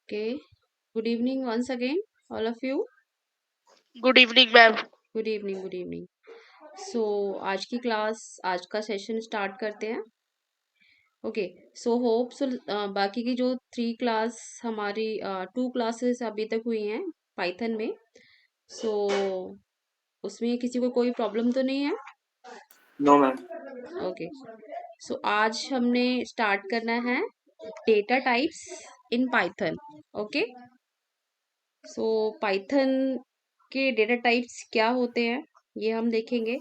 Okay. Good evening once again, all of you. Good evening ma'am. Good evening, good evening. So, आज की class, आज का session start करते हैं. Okay. So hope so बाकी की जो 3 क्लास हमारी 2 क्लासेस अभी तक हुई हैं पाइथन में. सो उसमें किसी को कोई प्रॉब्लम तो नहीं है? No ma'am. ओके. सो आज हमने स्टार्ट करना है data types in Python. Okay. So Python के डेटा टाइप्स क्या होते हैं ये हम देखेंगे.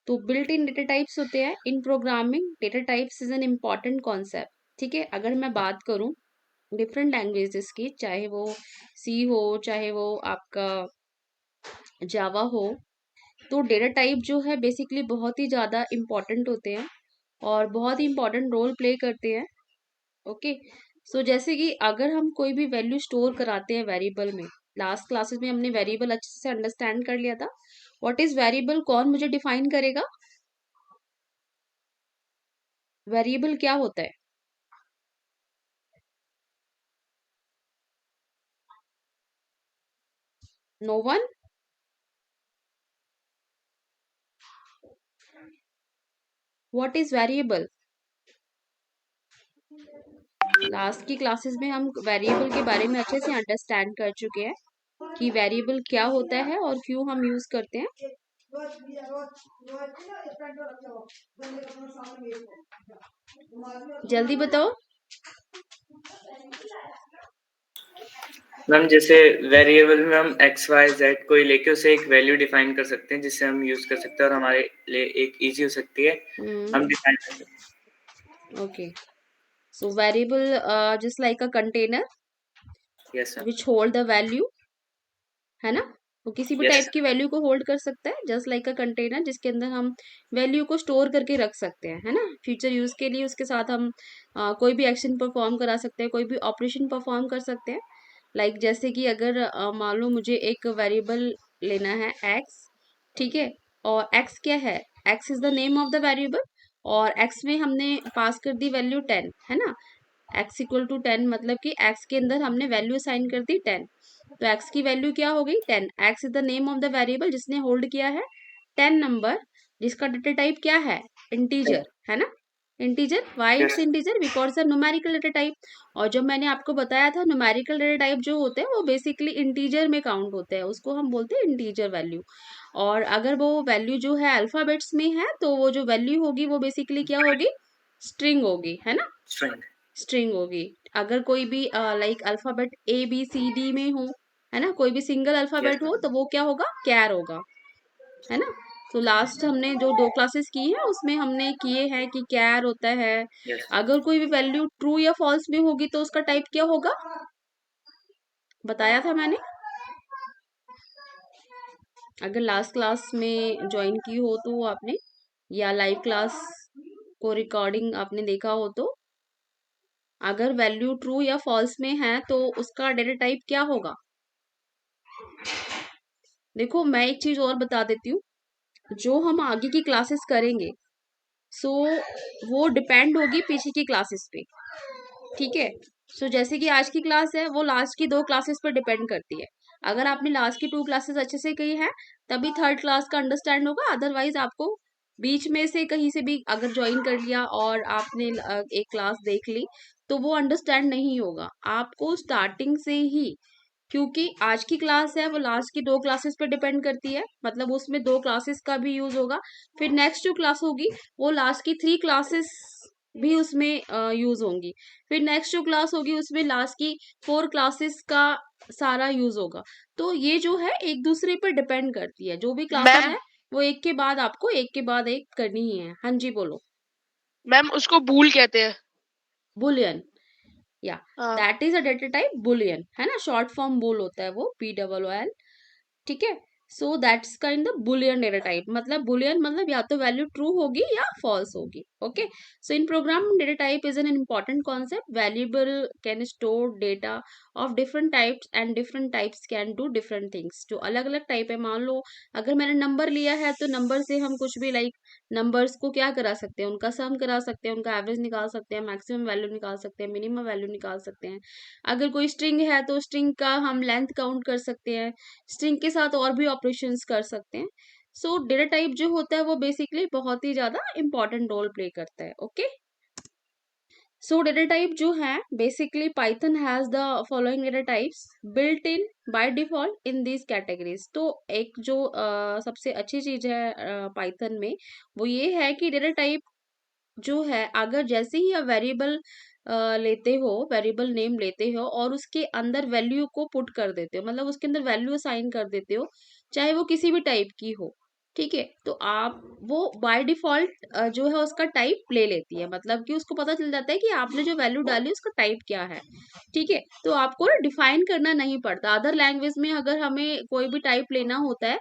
तो बिल्ट इन डेटा टाइप्स होते हैं इन programming. Data types is an important concept. ठीक है. अगर मैं बात करूं डिफरेंट लैंग्वेजेस की, चाहे वो सी हो, चाहे वो आपका जावा हो, तो डेटा टाइप जो है बेसिकली बहुत ही ज़्यादा इम्पॉर्टेंट होते हैं और बहुत ही इम्पॉर्टेंट रोल प्ले करते हैं. ओके. सो जैसे कि अगर हम कोई भी वैल्यू स्टोर कराते हैं वेरिएबल में, लास्ट क्लासेस में हमने वेरिएबल अच्छे से अंडरस्टैंड कर लिया था. व्हाट इज वेरिएबल, कौन मुझे डिफाइन करेगा? वेरिएबल क्या होता है? No one? What is variable? Last की क्लासेस में हम वेरिएबल के बारे में अच्छे से अंडरस्टैंड कर चुके हैं कि वेरिएबल क्या होता है और क्यों हम यूज करते हैं. जल्दी बताओ. मैम जैसे वेरिएबल में हम एक्स वाई जेड कोई लेके उसे एक वैल्यू डिफाइन कर सकते हैं जिससे हम यूज कर सकते हैं और हमारे लिए एक इजी हो सकती है. हम डिफाइन कर सकते हैं. Okay. So variable just like a container yes ma'am. Which hold the value, है ना. वो किसी भी टाइप यस. की वैल्यू को होल्ड कर सकता है, जस्ट लाइक अ कंटेनर जिसके अंदर हम वैल्यू को स्टोर करके रख सकते हैं, है ना. फ्यूचर यूज के लिए उसके साथ हम कोई भी एक्शन परफॉर्म करा सकते हैं, कोई भी ऑपरेशन परफॉर्म कर सकते हैं. लाइक जैसे कि अगर मान लो मुझे एक वेरिएबल लेना है एक्स. ठीक है. और एक्स क्या है? X is the name of the variable और एक्स में हमने पास कर दी वैल्यू 10, है ना. एक्स इक्वल टू 10 मतलब कि एक्स के अंदर हमने वैल्यू असाइन कर दी 10. तो एक्स की वैल्यू क्या हो गई? 10. X is the name of the variable जिसने होल्ड किया है 10 नंबर, जिसका डेटा टाइप क्या है? इंटीजर, है ना. Integer. Why it's yes. Integer? Because the numerical data type. और जब मैंने आपको बताया था न्यूमेरिकल डेटा टाइप जो होते हैं वो बेसिकली इंटीजर में काउंट होते हैं, उसको हम बोलते हैं इंटीजर वैल्यू. और अगर वो वैल्यू जो है अल्फाबेट्स में है तो वो जो वैल्यू होगी वो बेसिकली क्या होगी? स्ट्रिंग होगी, है ना. स्ट्रिंग. स्ट्रिंग होगी. अगर कोई भी like alphabet A B C D में हो, है ना, कोई भी सिंगल यस अल्फाबेट हो मैम. तो वो क्या होगा? कैर होगा, है ना. तो लास्ट हमने जो 2 क्लासेस की है उसमें हमने किए हैं कि कैर होता है. यस. अगर कोई भी वैल्यू ट्रू या फॉल्स में होगी तो उसका टाइप क्या होगा? बताया था मैंने. अगर लास्ट क्लास में ज्वाइन की हो तो आपने, या लाइव क्लास को रिकॉर्डिंग आपने देखा हो तो, अगर वैल्यू ट्रू या फॉल्स में है तो उसका डेटा टाइप क्या होगा? देखो मैं एक चीज और बता देती हूँ. जो हम आगे की क्लासेस करेंगे सो वो डिपेंड होगी पीछे की क्लासेस पे. ठीक है. सो जैसे कि आज की क्लास है वो लास्ट की 2 क्लासेस पर डिपेंड करती है. अगर आपने लास्ट की 2 क्लासेस अच्छे से की है तभी थर्ड क्लास का अंडरस्टैंड होगा. अदरवाइज आपको बीच में से कहीं से भी अगर ज्वाइन कर लिया और आपने एक क्लास देख ली तो वो अंडरस्टैंड नहीं होगा. आपको स्टार्टिंग से ही, क्योंकि आज की क्लास है वो लास्ट की 2 क्लासेस पे डिपेंड करती है, मतलब उसमें 2 क्लासेस का भी यूज होगा. फिर नेक्स्ट जो क्लास होगी वो लास्ट की 3 क्लासेस भी उसमें यूज होंगी. फिर नेक्स्ट जो क्लास होगी उसमें लास्ट की 4 क्लासेस का सारा यूज होगा. तो ये जो है एक दूसरे पर डिपेंड करती है. जो भी क्लासेस मैम है वो एक के बाद आपको एक के बाद एक करनी ही है. हाँ जी बोलो. मैम उसको बूल कहते हैं। बुलियन. या हाँ। That is a data type Boolean, है ना. शॉर्ट फॉर्म बुल होता है वो, POOL. ठीक है. So that's kind of Boolean data type. मतलब बुलियन मतलब या तो वैल्यू ट्रू होगी या फॉल्स होगी। Okay, so in program data type is an important concept. Valuable can store data of different types and different types can do different things. जो अलग अलग टाइप है, मान लो अगर मैंने नंबर लिया है तो नंबर से हम कुछ भी लाइक नंबर्स को क्या करा सकते हैं, उनका सम करा सकते हैं, उनका एवरेज निकाल सकते हैं, मैक्सिमम वैल्यू निकाल सकते हैं, मिनिमम वैल्यू निकाल सकते हैं। अगर कोई स्ट्रिंग है तो स्ट्रिंग का हम लेंथ काउंट कर सकते हैं, स्ट्रिंग के साथ और भी ऑपरेशंस कर सकते हैं। सो डेटा टाइप जो होता है वो बेसिकली बहुत ही ज्यादा इंपॉर्टेंट रोल प्ले करता है। ओके, सो डेटा टाइप जो है basically Python has the following data types built in by default in this categories. तो एक जो सबसे अच्छी चीज है पाइथन में वो ये है कि डेटा टाइप जो है अगर जैसे ही आप वेरिएबल लेते हो, वेरिएबल नेम लेते हो और उसके अंदर वैल्यू को पुट कर देते हो, मतलब उसके अंदर वैल्यू असाइन कर देते हो, चाहे वो किसी भी टाइप की हो, ठीक है, तो आप वो बाय डिफॉल्ट जो है उसका टाइप ले लेती है। मतलब कि उसको पता चल जाता है कि आपने जो वैल्यू डाली उसका टाइप क्या है। ठीक है, तो आपको डिफाइन करना नहीं पड़ता। अदर लैंग्वेज में अगर हमें कोई भी टाइप लेना होता है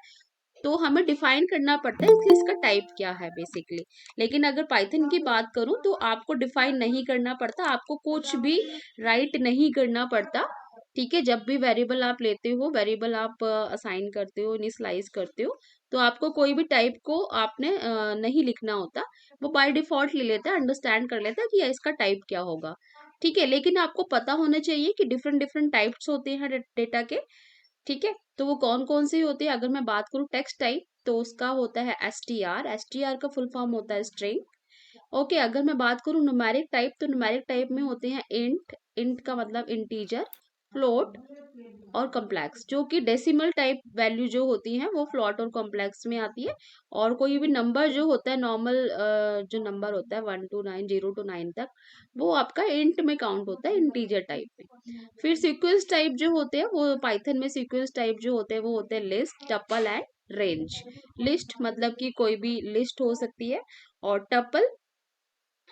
तो हमें डिफाइन करना पड़ता है कि इसका टाइप क्या है बेसिकली। लेकिन अगर पाइथन की बात करूं तो आपको डिफाइन नहीं करना पड़ता, आपको कुछ भी राइट नहीं करना पड़ता। ठीक है, जब भी वेरिएबल आप लेते हो, वेरिएबल आप असाइन करते हो, इनिशियलाइज करते हो, तो आपको कोई भी टाइप को आपने नहीं लिखना होता। वो बाय डिफॉल्ट ले लेता है, अंडरस्टैंड कर लेता है कि इसका टाइप क्या होगा। ठीक है, लेकिन आपको पता होना चाहिए कि डिफरेंट डिफरेंट टाइप्स होते हैं डेटा के। ठीक है, तो वो कौन कौन से होते हैं, अगर मैं बात करूं टेक्स्ट टाइप तो उसका होता है एसटीआर। एसटीआर का फुल फॉर्म होता है स्ट्रिंग। ओके, अगर मैं बात करूं न्यूमेरिक टाइप तो न्यूमेरिक टाइप में होते हैं इंट। इंट का मतलब इंटीजर, फ्लोट और कॉम्प्लेक्स। जो कि डेसिमल टाइप वैल्यू जो होती है वो फ्लोट और कॉम्प्लेक्स में आती है। और कोई भी नंबर जो होता है नॉर्मल जो नंबर होता है 1 to 9, 0 to 9 तक, वो आपका इंट में काउंट होता है, इंटीजर टाइप में। फिर सीक्वेंस टाइप जो होते हैं वो पाइथन में सीक्वेंस टाइप जो होते हैं वो होते हैं list, tuple and range. List मतलब कि कोई भी लिस्ट हो सकती है, और टपल,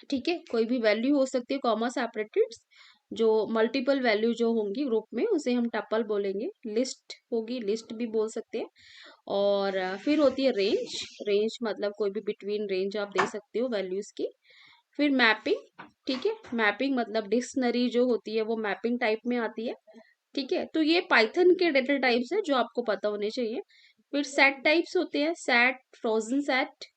ठीक है, कोई भी वैल्यू हो सकती है कॉमा सेपरेटेड। जो मल्टीपल वैल्यू जो होंगी ग्रुप में उसे हम टपल बोलेंगे। लिस्ट होगी, लिस्ट भी बोल सकते हैं। और फिर होती है रेंज। रेंज मतलब कोई भी बिटवीन रेंज आप दे सकते हो वैल्यूज की। फिर मैपिंग, ठीक है, मैपिंग मतलब डिक्शनरी जो होती है वो मैपिंग टाइप में आती है। ठीक है, तो ये पाइथन के डेटा टाइप्स है जो आपको पता होने चाहिए। फिर सेट टाइप्स होते हैं, set, frozen set.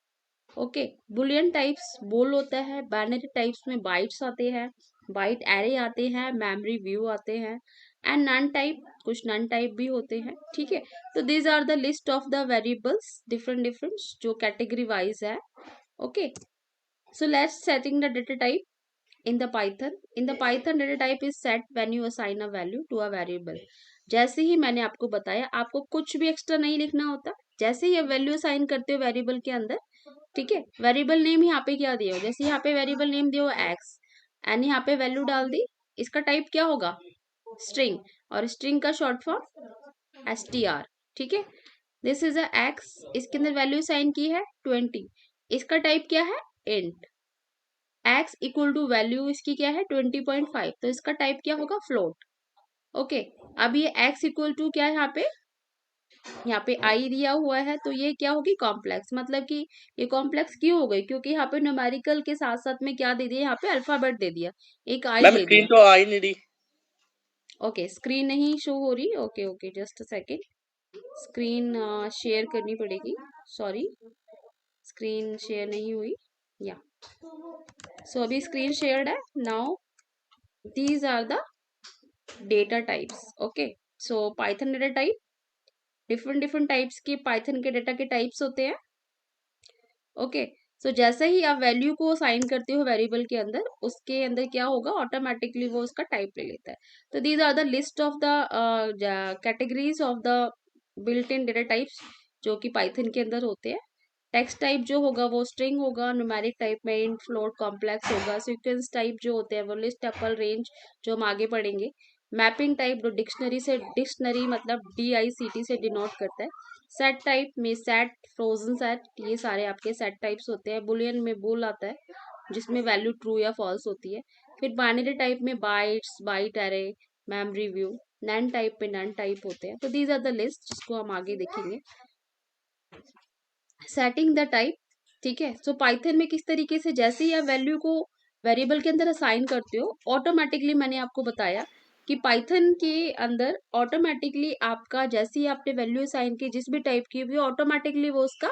Okay, Boolean types बोल होता है। बाइनरी टाइप्स में बाइट्स आते हैं, बाइट एरे आते हैं, मेमोरी व्यू आते हैं। एंड नन टाइप, कुछ नन टाइप भी होते हैं। ठीक है, तो these are the list of the variables different different जो कैटेगरी वाइज है। Okay, so let's setting the data type in the python data type is set when you assign a value to a variable। जैसे ही मैंने आपको बताया, आपको कुछ भी extra नहीं लिखना होता। जैसे ही आप वैल्यू असाइन करते हो वेरिएबल के अंदर, ठीक है, वेरिएबल नेम यहाँ पे क्या दिया हो, जैसे यहाँ पे वेरिएबल नेम दिया हो एक्स एंड यहाँ पे वैल्यू डाल दी, इसका टाइप क्या होगा, स्ट्रिंग। और स्ट्रिंग का शॉर्ट फॉर्म एसटीआर। ठीक है, दिस इज अ एक्स, इसके अंदर वैल्यू साइन की है 20, इसका टाइप क्या है, int. x equal to value इसकी क्या है 20.5, तो इसका टाइप क्या होगा, फ्लोट। ओके, अब ये x इक्वल टू क्या है, यहाँ पे i दिया हुआ है, तो ये क्या होगी, कॉम्प्लेक्स। मतलब कि ये कॉम्प्लेक्स क्यों हो गई, क्योंकि यहाँ पे न्यूमेरिकल के साथ साथ में क्या दे दिया, यहाँ पे अल्फाबेट दे दिया, एक i मैम दे स्क्रीन दिया। तो आ ही नहीं रही। ओके, स्क्रीन नहीं शो हो रही। Okay okay, just a second, screen share करनी पड़ेगी। सॉरी, स्क्रीन शेयर नहीं हुई। या सो अभी स्क्रीन शेयर्ड है। Now these are the data types. Okay, so Python data type, different different types के पाइथन के डेटा के टाइप्स होते हैं। ओके, सो जैसे ही आप वैल्यू को साइन करते हो वेरिएबल के अंदर, उसके अंदर क्या होगा, ऑटोमेटिकली वो उसका टाइप ले लेता है। तो these are the list of the categories of the built in data types जो कि पाइथन के अंदर होते हैं। टेक्स्ट टाइप जो होगा वो स्ट्रिंग होगा, न्यूमेरिक टाइप में इंट, फ्लोट, कॉम्प्लेक्स होगा। सीक्वेंस टाइप जो होते हैं वो लिस्ट, टपल, रेंज जो हम आगे पढ़ेंगे। मैपिंग टाइप जो डिक्शनरी से, डिक्शनरी मतलब DICT से डिनोट करता है। सेट टाइप में सेट, फ्रोजन सेट, ये सारे आपके सेट टाइप्स होते हैं। बुलियन में बुल आता है जिसमें वैल्यू ट्रू या फॉल्स होती है। फिर बाइनरी टाइप में bytes, byte array, memory view. None type पे नन टाइप होते हैं। तो दीज आर द लिस्ट जिसको हम आगे देखेंगे। सेटिंग द टाइप, ठीक है। सो पाइथन में किस तरीके से जैसे ही आप वैल्यू को वेरिएबल के अंदर असाइन करते हो, ऑटोमेटिकली मैंने आपको बताया कि पाइथन के अंदर ऑटोमेटिकली आपका जैसे ही आपने वैल्यू असाइन की जिस भी टाइप की, वो ऑटोमेटिकली वो उसका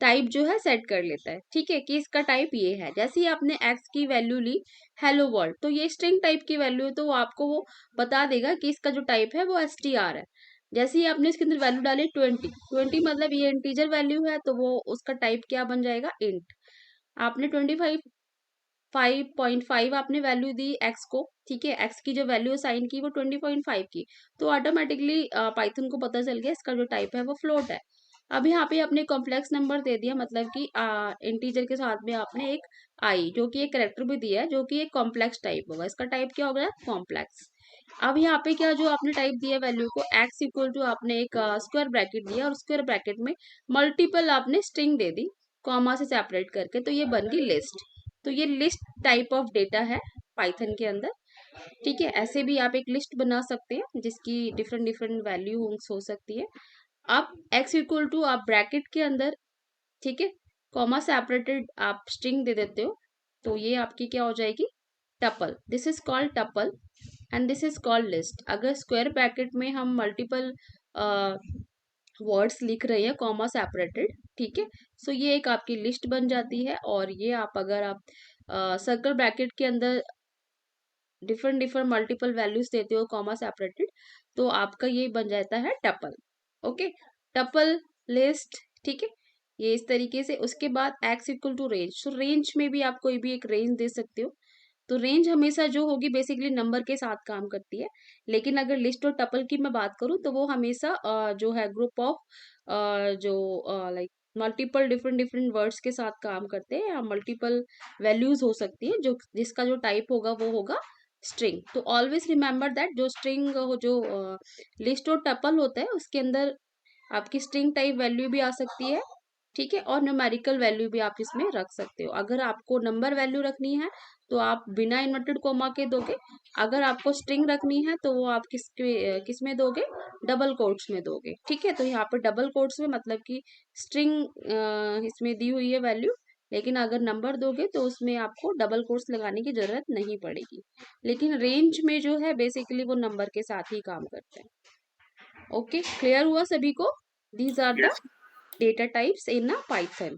टाइप जो है सेट कर लेता है, ठीक है, कि इसका टाइप ये है। जैसे ही आपने एक्स की वैल्यू ली हेलो वर्ल्ड, तो ये स्ट्रिंग टाइप की वैल्यू है, तो वो आपको वो बता देगा कि इसका जो टाइप है वो str है। जैसे ही आपने इसके अंदर वैल्यू डाली 20 मतलब ये इंटीजर वैल्यू है, तो वो उसका टाइप क्या बन जाएगा, इंट। आपने 5.5 आपने वैल्यू दी एक्स को, ठीक है, एक्स की जो वैल्यू असाइन की वो 20.5 की, तो ऑटोमेटिकली पाइथन को पता चल गया इसका जो टाइप है वो फ्लोट है। अब यहाँ पे आपने कॉम्प्लेक्स नंबर दे दिया, मतलब कि इंटीजर के साथ में आपने एक आई जो कि एक कैरेक्टर भी दिया है जो कि एक कॉम्प्लेक्स टाइप होगा, इसका टाइप क्या होगा, कॉम्प्लेक्स। अब यहाँ पे क्या जो आपने टाइप दिया वैल्यू को एक्स इक्वल टू आपने एक स्क्वायर ब्रैकेट दिया, और स्क्वायर ब्रैकेट में मल्टीपल आपने स्ट्रिंग दे दी कॉमा से सेपरेट करके, तो ये बन गई लिस्ट। तो ये लिस्ट टाइप ऑफ डेटा है पाइथन के अंदर, ठीक है। ऐसे भी आप एक लिस्ट बना सकते हैं जिसकी डिफरेंट डिफरेंट वैल्यू हो सकती है। अब x इक्वल टू आप ब्रैकेट के अंदर, ठीक है, कॉमा सेपरेटेड आप स्ट्रिंग दे देते हो, तो ये आपकी क्या हो जाएगी, tuple. This is called tuple and this is called list. अगर स्क्वायर ब्रैकेट में हम मल्टीपल वर्ड्स लिख रहे हैं कॉमा सेपरेटेड, ठीक है, सो ये एक आपकी लिस्ट बन जाती है। और ये आप अगर आप सर्कल ब्रैकेट के अंदर डिफरेंट डिफरेंट मल्टीपल वैल्यूज देते हो कॉमा सेपरेटेड, तो आपका ये बन जाता है टपल। ओके, टपल, लिस्ट, ठीक है, ये इस तरीके से। उसके बाद एक्स इक्वल टू रेंज, तो रेंज में भी आप कोई भी एक रेंज दे सकते हो। तो रेंज हमेशा जो होगी बेसिकली नंबर के साथ काम करती है, लेकिन अगर लिस्ट और टपल की मैं बात करूँ तो वो हमेशा जो है ग्रुप ऑफ जो like multiple different different words के साथ काम करते हैं, या मल्टीपल वैल्यूज हो सकती है जो जिसका जो टाइप होगा वो होगा स्ट्रिंग। तो ऑलवेज रिमेंबर दैट जो स्ट्रिंग जो लिस्ट और टपल होता है उसके अंदर आपकी स्ट्रिंग टाइप वैल्यू भी आ सकती है, ठीक है, और न्यूमेरिकल वैल्यू भी आप इसमें रख सकते हो। अगर आपको नंबर वैल्यू रखनी है तो आप बिना इन्वर्टेड कोमा के दोगे, अगर आपको स्ट्रिंग रखनी है तो वो आप किस में दोगे, डबल कोट्स में दोगे, ठीक है। तो यहाँ पे डबल कोट्स में मतलब कि स्ट्रिंग इसमें दी हुई है वैल्यू, लेकिन अगर नंबर दोगे तो उसमें आपको डबल कोट्स लगाने की जरूरत नहीं पड़ेगी। लेकिन रेंज में जो है बेसिकली वो नंबर के साथ ही काम करते हैं। ओके, क्लियर हुआ सभी को? These are the yes data types in a Python.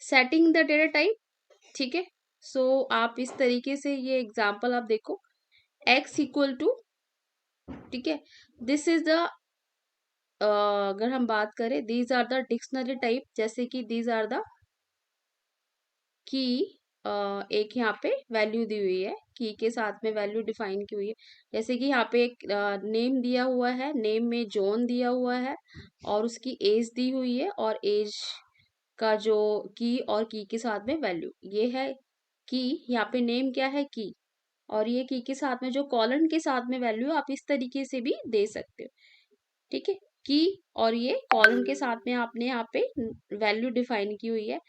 Setting the data type, ठीक है। सो आप इस तरीके से ये एग्जांपल आप देखो, x इक्वल टू, ठीक है, दिस इज द अगर हम बात करें these are the dictionary type, जैसे कि दीज आर द की, एक यहाँ पे वैल्यू दी हुई है, की के साथ में वैल्यू डिफाइन की हुई है। जैसे कि यहाँ पे एक नेम दिया हुआ है, नेम में जॉन दिया हुआ है और उसकी एज दी हुई है, और एज का जो की और की के साथ में वैल्यू ये है की। यहाँ पे नेम क्या है, की, और ये की के साथ में जो कॉलन के साथ में वैल्यू आप इस तरीके से भी दे सकते हो, ठीक है, की और ये कॉलन के साथ में आपने यहाँ पे वैल्यू डिफाइन की हुई है।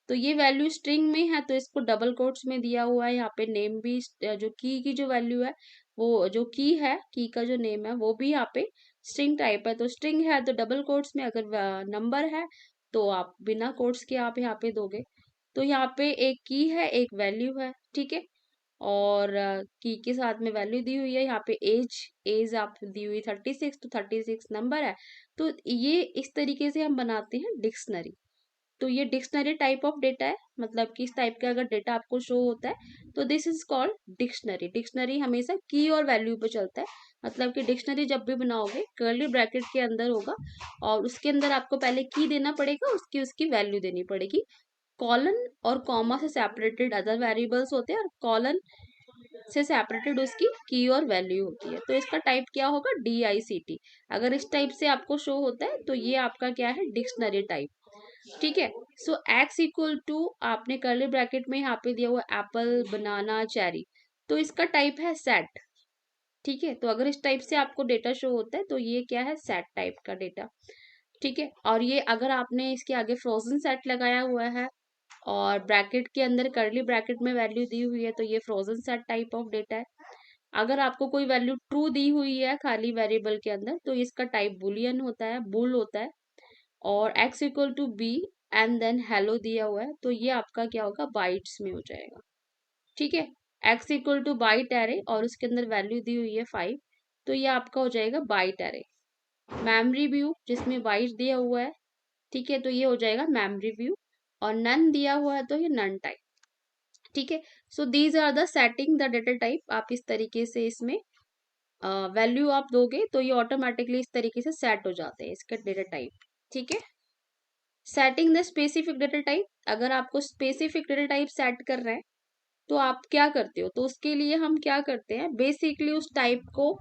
तो ये वैल्यू स्ट्रिंग में है तो इसको डबल कोट्स में दिया हुआ है। यहाँ पे नेम भी जो की जो वैल्यू है, वो जो की है, की का जो नेम है वो भी यहाँ पे स्ट्रिंग टाइप है, तो स्ट्रिंग है तो डबल कोट्स में, अगर नंबर है तो आप बिना कोट्स के आप यहाँ पे दोगे। तो यहाँ पे एक की है, एक वैल्यू है, ठीक है, और की के साथ में वैल्यू दी हुई है। यहाँ पे एज, एज आप दी हुई 36, तो 36 नंबर है। तो ये इस तरीके से हम बनाते हैं डिक्शनरी। तो ये डिक्शनरी टाइप ऑफ डेटा है, मतलब कि इस टाइप का अगर डेटा आपको शो होता है तो this is called dictionary. Dictionary हमेशा की और वैल्यू पे चलता है, मतलब कि डिक्शनरी जब भी बनाओगे कर्ली ब्रैकेट के अंदर होगा, और उसके अंदर आपको पहले की देना पड़ेगा, उसकी उसकी वैल्यू देनी पड़ेगी। कॉलन और कॉमा से सेपरेटेड अदर वेरिएबल्स होते हैं, और कॉलन से सेपरेटेड उसकी की और वैल्यू होती है। तो इसका टाइप क्या होगा, DICT। अगर इस टाइप से आपको शो होता है तो ये आपका क्या है, डिक्शनरी टाइप, ठीक है। सो एक्स इक्वल टू आपने कर्ली ब्रैकेट में यहाँ पे दिया हुआ एप्पल, बनाना, चेरी, तो इसका टाइप है सेट, ठीक है। तो अगर इस टाइप से आपको डेटा शो होता है तो ये क्या है, सेट टाइप का डेटा, ठीक है। और ये अगर आपने इसके आगे फ्रोजन सेट लगाया हुआ है और ब्रैकेट के अंदर कर्ली ब्रैकेट में वैल्यू दी हुई है, तो ये frozen set type of data है। अगर आपको कोई वैल्यू ट्रू दी हुई है खाली वेरिएबल के अंदर, तो इसका टाइप बुलियन होता है, बुल होता है। और x equal to B and then hello दिया हुआ है, तो ये आपका क्या होगा, बाइट्स में हो जाएगा। ठीक है, x equal to byte array और उसके अंदर वैल्यू दी हुई है 5, तो ये आपका हो जाएगा बाइट एरे। मेमोरी व्यू जिसमें बाइट दिया हुआ है, ठीक है, तो ये हो जाएगा मेमोरी व्यू, और नन दिया हुआ है तो ये नन टाइप। ठीक है, so these are the setting the data type. आप इस तरीके से इसमें वैल्यू आप दोगे तो ये ऑटोमेटिकली इस तरीके से सेट हो जाते हैं इसके डेटा टाइप। ठीक है, setting the specific data type, अगर आपको स्पेसिफिक डेटा टाइप सेट कर रहे हैं तो आप क्या करते हो, तो उसके लिए हम क्या करते हैं, बेसिकली उस टाइप को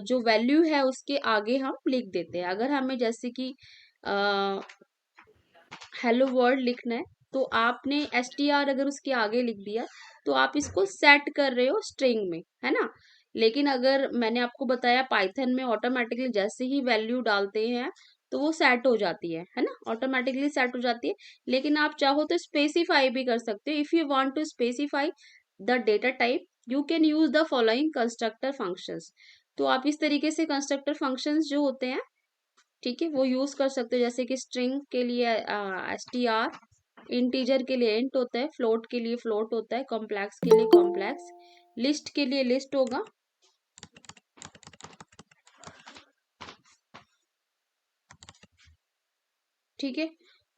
जो वैल्यू है उसके आगे हम लिख देते हैं। अगर हमें जैसे कि हेलो वर्ल्ड लिखना है तो आपने str अगर उसके आगे लिख दिया तो आप इसको सेट कर रहे हो स्ट्रिंग में, है ना। लेकिन अगर मैंने आपको बताया पाइथन में ऑटोमेटिकली जैसे ही वैल्यू डालते हैं तो वो सेट हो जाती है ना, ऑटोमेटिकली सेट हो जाती है। लेकिन आप चाहो तो स्पेसिफाई भी कर सकते हो। If you want to specify the data type you can use the following constructor functions. तो आप इस तरीके से कंस्ट्रक्टर फंक्शंस जो होते हैं, ठीक है, वो यूज कर सकते हो। जैसे कि स्ट्रिंग के लिए str, इंटीजर के लिए इंट होता है, फ्लोट के लिए फ्लोट होता है, कॉम्प्लेक्स के लिए कॉम्प्लेक्स, लिस्ट के लिए लिस्ट होगा, ठीक है,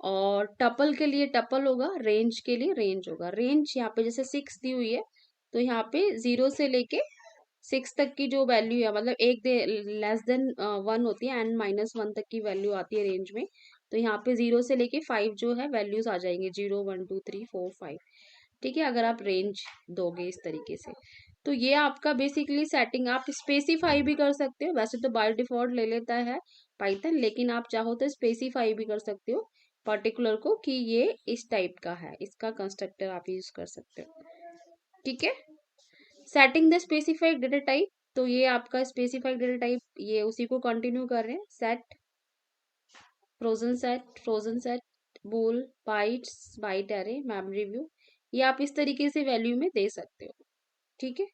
और टपल के लिए टपल होगा, रेंज के लिए रेंज होगा। रेंज यहाँ पे जैसे 6 दी हुई है तो यहाँ पे 0 से लेके 6 तक की जो वैल्यू है, मतलब एक दे लेस देन 1 होती है एंड -1 तक की वैल्यू आती है रेंज में। तो यहाँ पे 0 से लेके 5 जो है वैल्यूज आ जाएंगे, 0 1 2 3 4 5। ठीक है, अगर आप रेंज दोगे इस तरीके से तो ये आपका बेसिकली सेटिंग। आप स्पेसिफाई भी कर सकते हो, वैसे तो बाय डिफॉल्ट ले लेता है पाइथन, लेकिन आप चाहो तो स्पेसिफाई भी कर सकते हो पर्टिकुलर को कि ये इस टाइप का है, इसका कंस्ट्रक्टर आप यूज कर सकते हो। ठीक है, setting the specified data type, तो ये आपका स्पेसिफाइड डेटा टाइप, ये उसी को कंटिन्यू कर रहे हैं। Set frozen set bool bytes byte array memory view, ये आप इस तरीके से वैल्यू में दे सकते हो। ठीक है,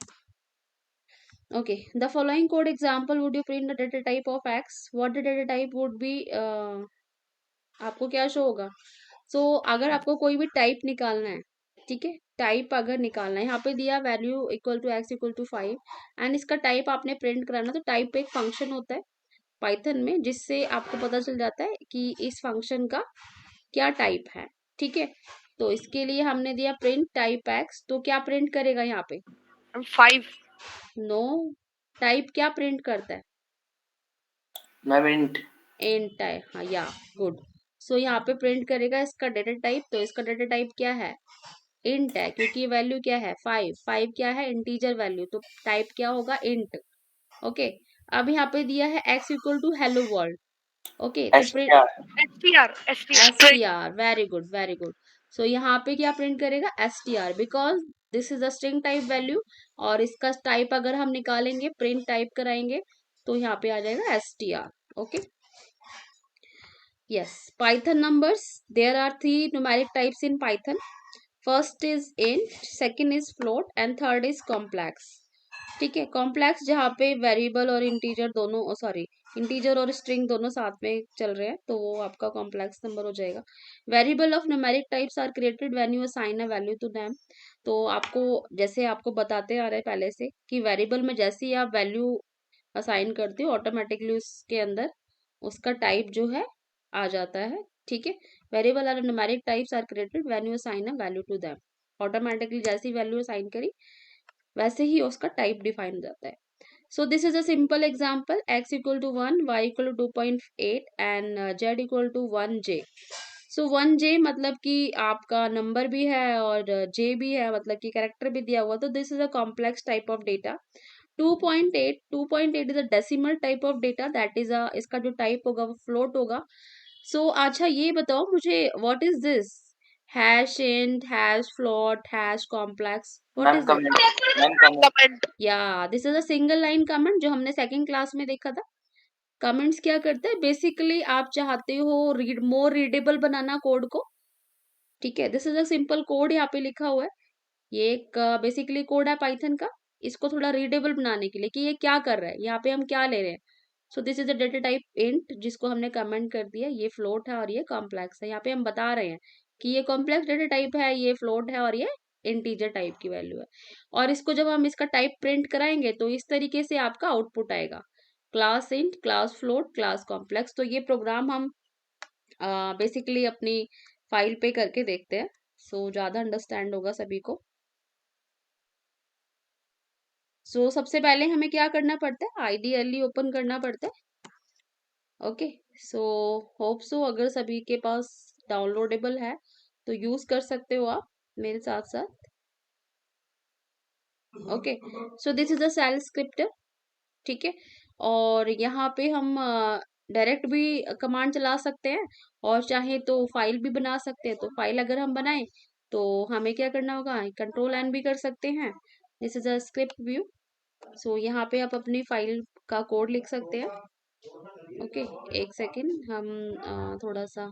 okay, the following code example would you print the data type of x, what the data type would be, आपको क्या शो होगा। सो अगर आपको कोई भी टाइप निकालना है, ठीक है, टाइप अगर निकालना है, यहाँ पे दिया value equal to X equal to 5 and इसका टाइप आपने प्रिंट कराना, तो टाइप एक फंक्शन होता है पाइथन में जिससे आपको पता चल जाता है कि इस फंक्शन का क्या टाइप है। ठीक है, तो इसके लिए हमने दिया प्रिंट टाइप एक्स, तो क्या प्रिंट करेगा यहाँ पे, 5। नो, टाइप क्या प्रिंट करता है, मैम इंट। इंट है, हाँ, या गुड। सो यहाँ पे प्रिंट करेगा इसका डेटा टाइप, तो इसका डेटा टाइप क्या है, इंट है, क्योंकि वैल्यू क्या है 5 क्या है, इंटीजर वैल्यू, तो टाइप क्या होगा, इंट। ओके, अब यहाँ पे दिया है x equal to hello world. Okay, तो print str, very good very good. So यहाँ पे क्या प्रिंट करेगा, str, because this is a string type value, और इसका टाइप अगर हम निकालेंगे प्रिंट टाइप कराएंगे तो यहाँ पे आ जाएगा str। Okay, yes, python numbers, there are 3 numeric types in python. First is int, second is float and third is complex। ठीक है, कॉम्प्लेक्स जहाँ पे वेरिएबल और इंटीजर दोनों, सॉरी, इंटीजर और स्ट्रिंग दोनों साथ में चल रहे हैं तो वो आपका कॉम्प्लेक्स नंबर हो जाएगा। Variable of numeric types are created when you assign a value to them. तो आपको जैसे आपको बताते आ रहे हैं पहले से कि वेरिएबल में जैसे ही आप वैल्यू असाइन करते हो ऑटोमेटिकली उसके अंदर उसका टाइप जो है आ जाता है। ठीक है, variable are numeric types are created when you assign a value to them, automatically जैसी वैल्यू असाइन करी वैसे ही उसका टाइप डिफाइन हो जाता है। So this is a simple example, x equal to 1, y equal to 2.8 and z equal to 1j। So 1j मतलब कि आपका नंबर भी है और j भी है, मतलब कि कैरेक्टर भी दिया हुआ, तो this is a complex type of data. 2.8 is a decimal type of data, that is a, इसका जो टाइप होगा वो फ्लोट होगा। सो अच्छा ये बताओ मुझे, what is this, hash int, hash float, hash complex, what ma'am is it. Comment. Ma'am comment. Yeah this is a single line comment जो हमने सेकंड क्लास में देखा था। कमेंट्स क्या करते हैं, बेसिकली आप चाहते हो रीड मोर रीडेबल बनाना कोड को। ठीक है, this is a simple code यहाँ पे लिखा हुआ है, ये एक बेसिकली कोड है पाइथन का, इसको थोड़ा रीडेबल बनाने के लिए कि ये क्या कर रहा है, यहाँ पे हम क्या ले रहे हैं। सो this is the data type int, जिसको हमने कमेंट कर दिया, ये फ्लोट है और ये कॉम्प्लेक्स है। यहाँ पे हम बता रहे हैं कि ये कॉम्प्लेक्स डेटा टाइप है, ये फ्लोट है और ये इंटीजर टाइप की वैल्यू है। और इसको जब हम इसका टाइप प्रिंट कराएंगे तो इस तरीके से आपका आउटपुट आएगा, class int, class float, class complex. तो ये प्रोग्राम हम बेसिकली अपनी फाइल पे करके देखते हैं, सो ज़्यादा अंडरस्टैंड होगा सभी को। सो सबसे पहले हमें क्या करना पड़ता है, आईडीएलई ओपन करना पड़ता है। ओके, सो होप सो अगर सभी के पास डाउनलोडेबल है तो यूज कर सकते हो आप मेरे साथ साथ। Okay, so this is a shell script, ठीक है। और यहाँ पे हम डायरेक्ट भी कमांड चला सकते हैं, और चाहे तो फाइल भी बना सकते हैं। तो फाइल अगर हम बनाएं तो हमें क्या करना होगा, कंट्रोल एन भी कर सकते हैं। This is a script view. So यहाँ पे आप अपनी फाइल का कोड लिख सकते हैं। ओके, एक सेकेंड, हम थोड़ा सा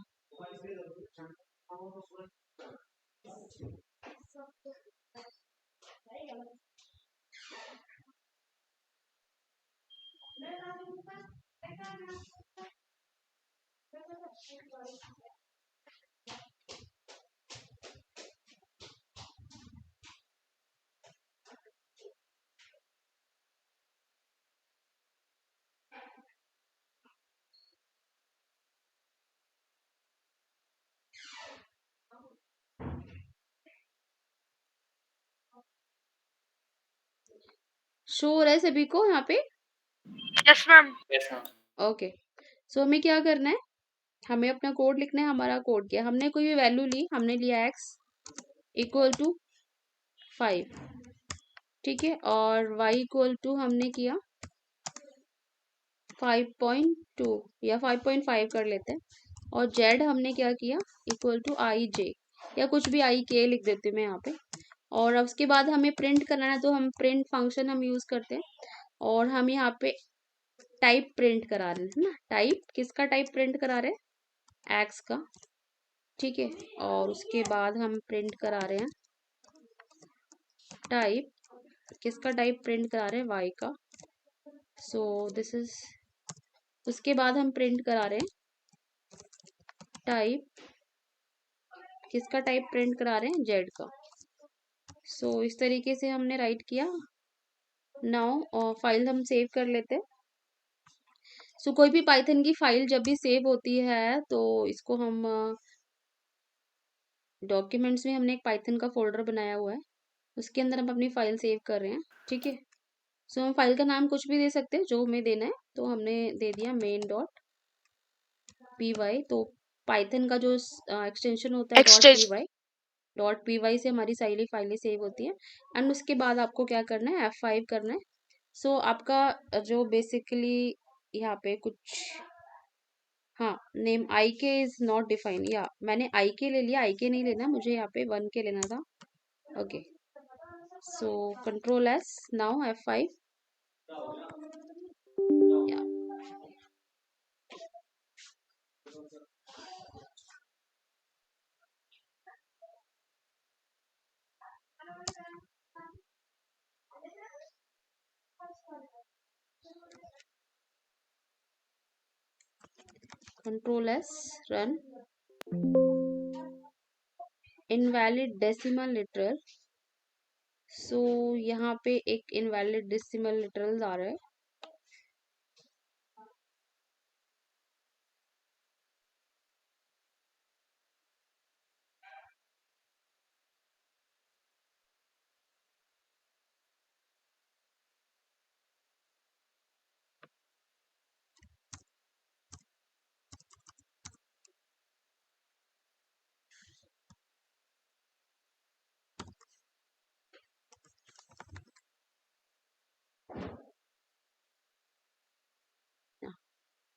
शो हो रहा है सभी को यहाँ पे? Yes ma'am. Yes ma'am. Okay, so हमें क्या करना है, हमें अपना कोड लिखना है। हमारा कोड क्या, हमने कोई भी वैल्यू ली, हमने लिया x इक्वल टू 5, ठीक है, और y इक्वल टू हमने किया 5.2 या 5.5 कर लेते हैं, और z हमने क्या किया, इक्वल टू आई जे, या कुछ भी आई के लिख देते हैं मैं यहाँ पे। और अब उसके बाद हमें प्रिंट करना है, तो हम प्रिंट फंक्शन हम यूज करते हैं, और हम यहाँ पे टाइप प्रिंट करा रहे हैं ना, टाइप किसका टाइप प्रिंट करा रहे हैं, एक्स का, ठीक है। और उसके बाद हम प्रिंट करा रहे हैं टाइप, किसका टाइप प्रिंट करा रहे हैं, वाई का। सो दिस इज, उसके बाद हम प्रिंट करा रहे हैं टाइप, किसका टाइप प्रिंट करा रहे हैं, जेड का। सो इस तरीके से हमने राइट किया। नाउ और फाइल हम सेव कर लेते हैं। सो कोई भी पाइथन की फाइल जब भी सेव होती है तो इसको हम डॉक्यूमेंट्स में हमने एक पाइथन का फोल्डर बनाया हुआ है, उसके अंदर हम अपनी फाइल सेव कर रहे हैं, ठीक है। सो हम फाइल का नाम कुछ भी दे सकते हैं जो हमें देना है, तो हमने दे दिया मेन डॉट पी वाई। तो पाइथन का जो एक्सटेंशन होता है एक्सटेंशन। डॉट पी वाई से हमारी सारी फाइलें सेव होती हैं। एंड उसके बाद आपको क्या करना है, F5 करना है। सो आपका जो बेसिकली यहाँ पे कुछ, हाँ, नेम आई के इज नॉट डिफाइन, या मैंने आई के ले लिया, आई के नहीं लेना मुझे, यहाँ पे 1 के लेना था। Okay, so control S, now F5, या control S, run. Invalid decimal literal, so यहाँ पे एक इनवैलिड डेसिमल लिटरल आ रहा है।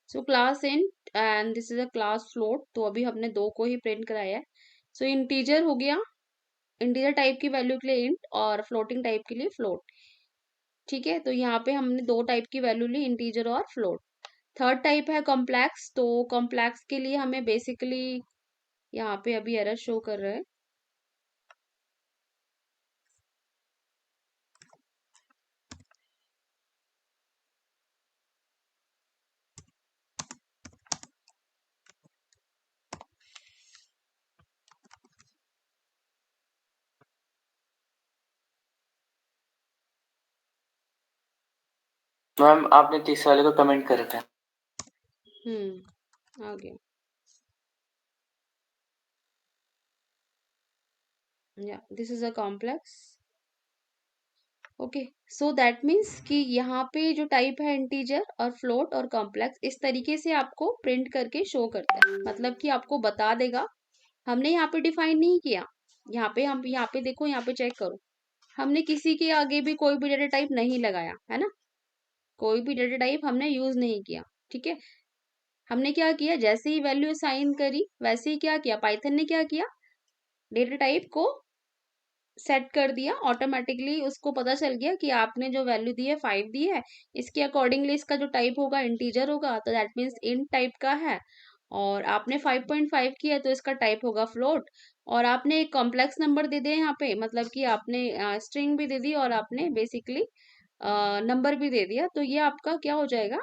So class int and this is a class float, तो अभी हमने दो को ही प्रिंट कराया है। सो इंटीजर हो गया, इंटीजर टाइप की वैल्यू के लिए इंट और फ्लोटिंग टाइप के लिए फ्लोट, ठीक है। तो यहाँ पे हमने दो टाइप की वैल्यू ली, इंटीजर और फ्लोट। थर्ड टाइप है कॉम्प्लेक्स, तो कॉम्प्लेक्स के लिए हमें बेसिकली यहाँ पे अभी एरर शो कर रहा है, मैम आपने 30 वाले को कमेंट कर रखा है। आ गया। या this is a complex. Okay, so that means कि यहाँ पे जो टाइप है इंटीजर और फ्लोट और कॉम्प्लेक्स, इस तरीके से आपको प्रिंट करके शो करता है। मतलब कि आपको बता देगा, हमने यहाँ पे डिफाइन नहीं किया। हम यहाँ पे देखो, यहाँ पे चेक करो, हमने किसी के आगे भी कोई भी डेटा टाइप नहीं लगाया है ना, कोई भी डेटा टाइप हमने यूज नहीं किया। ठीक है, हमने क्या किया, जैसे ही वैल्यू असाइन करी वैसे ही क्या किया, पाइथन ने क्या किया, डेटा टाइप को सेट कर दिया ऑटोमेटिकली। उसको पता चल गया कि आपने जो वैल्यू दी है 5 दी है, इसके अकॉर्डिंगली इसका जो टाइप होगा इंटीजर होगा, तो दैट मीन्स int टाइप का है। और आपने 5.5 किया तो इसका टाइप होगा फ्लोट। और आपने एक कॉम्प्लेक्स नंबर दे दिया यहाँ पे, मतलब कि आपने स्ट्रिंग भी दे दी और आपने बेसिकली नंबर भी दे दिया, तो ये आपका क्या हो जाएगा।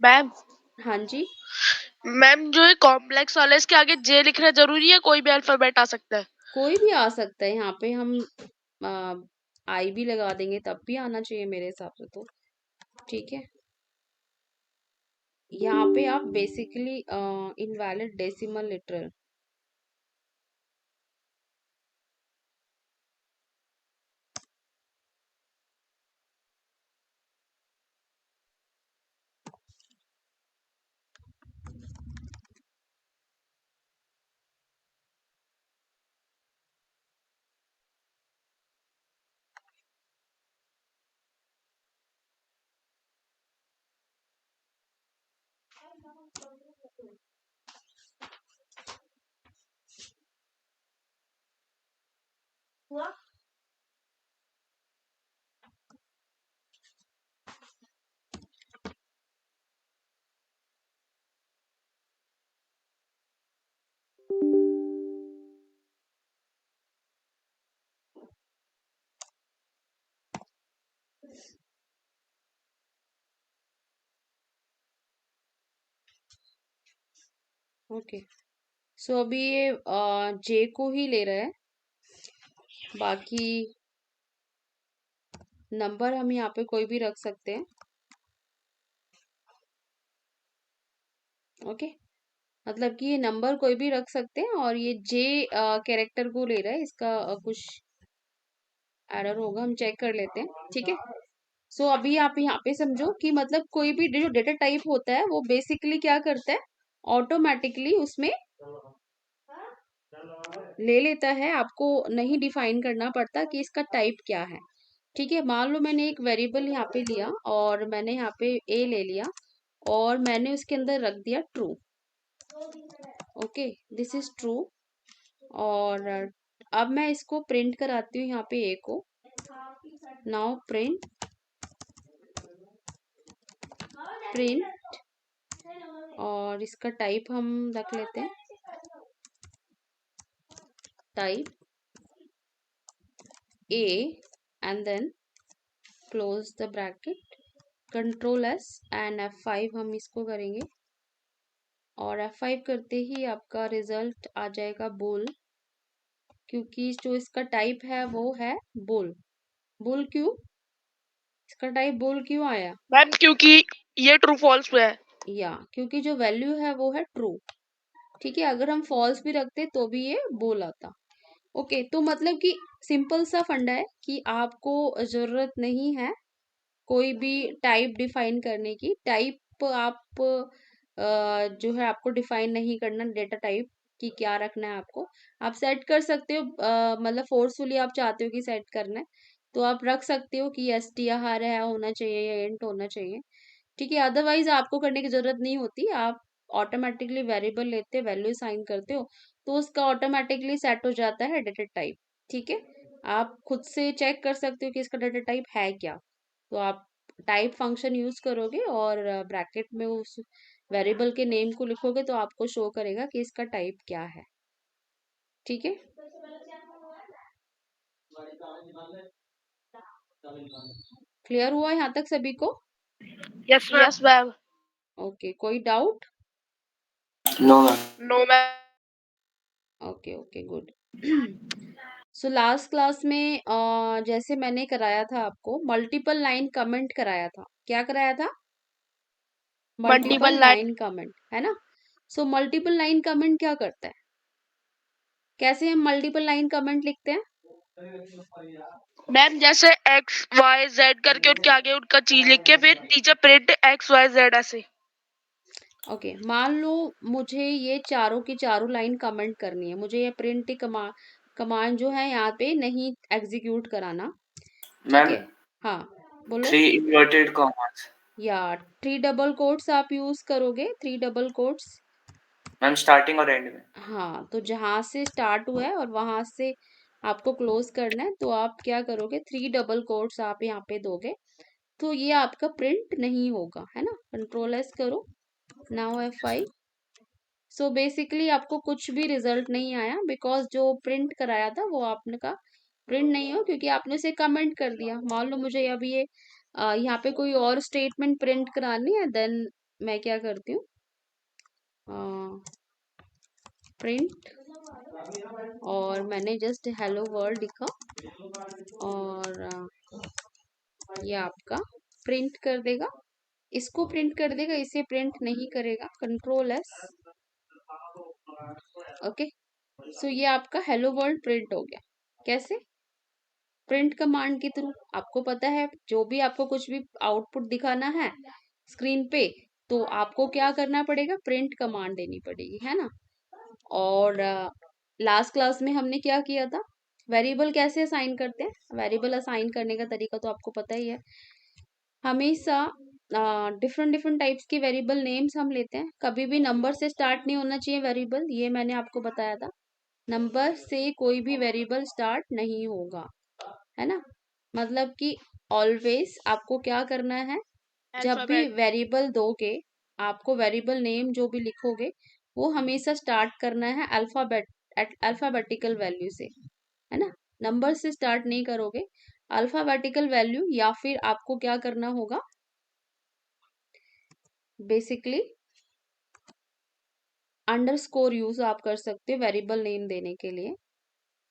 मैम हाँ जी, मैम जो ये कॉम्प्लेक्स वाला है, इसके आगे जे लिखना जरूरी है, कोई भी अल्फाबेट आ सकता है? कोई भी आ सकता है। यहाँ पे हम आई भी लगा देंगे तब भी आना चाहिए मेरे हिसाब से तो। ठीक है, यहाँ पे आप basically invalid decimal literal, okay. So अभी ये जे को ही ले रहा है, बाकी नंबर हम यहाँ पे कोई भी रख सकते हैं। ओके, मतलब कि ये नंबर कोई भी रख सकते हैं, और ये जे कैरेक्टर को ले रहा है, इसका कुछ एरर होगा, हम चेक कर लेते हैं। ठीक है, सो अभी आप यहाँ पे समझो कि मतलब कोई भी जो डेटा टाइप होता है वो बेसिकली क्या करता है, ऑटोमेटिकली उसमें ले लेता है, आपको नहीं डिफाइन करना पड़ता कि इसका टाइप क्या है। ठीक है, मान लो मैंने एक वेरिएबल यहाँ पे लिया और मैंने यहाँ पे ए ले लिया और मैंने उसके अंदर रख दिया true. Okay, this is true. और अब मैं इसको प्रिंट कराती हूँ यहाँ पे ए को। नाउ प्रिंट और इसका टाइप हम रख लेते हैं, type A and then close the bracket, control S and F5 हम इसको करेंगे। और F5 करते ही आपका रिजल्ट आ जाएगा बोल, क्योंकि जो इसका टाइप है वो है बोल। बोल क्यों, इसका टाइप बोल क्यों आया? मैम क्योंकि ये ट्रू फॉल्स पे है। या क्योंकि जो वैल्यू है वो है ट्रू। ठीक है, अगर हम फॉल्स भी रखते तो भी ये बोल आता। ओके, तो मतलब कि सिंपल सा फंडा है कि आपको जरूरत नहीं है कोई भी टाइप डिफाइन करने की। टाइप आप जो है आपको डिफाइन नहीं करना, डेटा टाइप कि क्या रखना है आपको। आप सेट कर सकते हो, मतलब फोर्सफुली आप चाहते हो कि सेट करना है तो आप रख सकते हो कि str है होना चाहिए या इंट होना चाहिए। ठीक है, अदरवाइज आपको करने की जरूरत नहीं होती। आप ऑटोमेटिकली वेरिएबल लेते, वैल्यू साइन करते हो तो उसका ऑटोमेटिकली सेट हो जाता है डेटा टाइप। ठीक है, आप खुद से चेक कर सकते हो कि इसका डेटा टाइप है क्या। तो आप टाइप फंक्शन यूज करोगे और ब्रैकेट में उस वेरिएबल के नेम को लिखोगे तो आपको शो करेगा कि इसका टाइप क्या है। ठीक है, क्लियर हुआ यहाँ तक सभी को? Yes ma'am. Yes ma'am. Okay, कोई doubt? No ma'am. No ma'am. Okay okay, good. So last class में जैसे मैंने कराया था आपको मल्टीपल लाइन कमेंट कराया था। क्या कराया था? Multiple multiple line. Line comment, है ना? सो मल्टीपल लाइन कमेंट क्या करता है? कैसे हम मल्टीपल लाइन कमेंट लिखते हैं? मैम जैसे एक्स वाई जेड करके उनके आगे उनका चीज लिख के फिर नीचे प्रिंट एक्स वाई जेड ऐसे। ओके, मान लो मुझे ये चारों की चारों लाइन कमेंट करनी है, मुझे ये प्रिंट कमांड जो है यहाँ पे नहीं एग्जीक्यूट कराना, ठीक मैम है? हाँ, बोलो। 3 इन्वर्टेड कॉमास। या 3 डबल कोट्स आप यूज करोगे, 3 डबल कोट्स। मैम स्टार्टिंग और एंड में। हाँ, तो जहां से स्टार्ट हुआ है और वहां से आपको क्लोज करना है, तो आप क्या करोगे? 3 डबल कोट्स आप यहाँ पे दोगे, तो ये आपका प्रिंट नहीं होगा, है ना? कंट्रोल एस करो, नाउ F5। सो बेसिकली आपको कुछ भी रिजल्ट नहीं आया, बिकॉज जो प्रिंट कराया था वो आपने का प्रिंट नहीं हो, क्योंकि आपने उसे कमेंट कर दिया। मान लो मुझे अभी ये यहाँ पे कोई और स्टेटमेंट प्रिंट करानी है, देन मैं क्या करती हूँ, प्रिंट, और मैंने जस्ट हेलो वर्ल्ड लिखा, और ये आपका प्रिंट कर देगा, इसको प्रिंट कर देगा, इसे प्रिंट नहीं करेगा। Control S, okay. सो ये आपका हेलो वर्ल्ड प्रिंट हो गया। कैसे? प्रिंट कमांड के थ्रू। आपको पता है, जो भी आपको कुछ भी आउटपुट दिखाना है स्क्रीन पे, तो आपको क्या करना पड़ेगा? प्रिंट कमांड देनी पड़ेगी, है ना? और लास्ट क्लास में हमने क्या किया था? वेरिएबल कैसे असाइन करते हैं? वेरिएबल असाइन करने का तरीका तो आपको पता ही है। हमेशा डिफरेंट डिफरेंट टाइप्स की वेरिएबल नेम्स हम लेते हैं। कभी भी नंबर से स्टार्ट नहीं होना चाहिए वेरिएबल, ये मैंने आपको बताया था। नंबर से कोई भी वेरिएबल स्टार्ट नहीं होगा, है ना? मतलब कि ऑलवेज आपको क्या करना है, जब भी अल्फाबेट। वेरिएबल दोगे, आपको वेरिएबल नेम जो भी लिखोगे वो हमेशा स्टार्ट करना है अल्फाबेटिकल वैल्यू से, है ना? नंबर से स्टार्ट नहीं करोगे, अल्फाबेटिकल वैल्यू, या फिर आपको क्या करना होगा? बेसिकली अंडरस्कोर यूज आप कर सकते हो वेरिएबल नेम देने के लिए,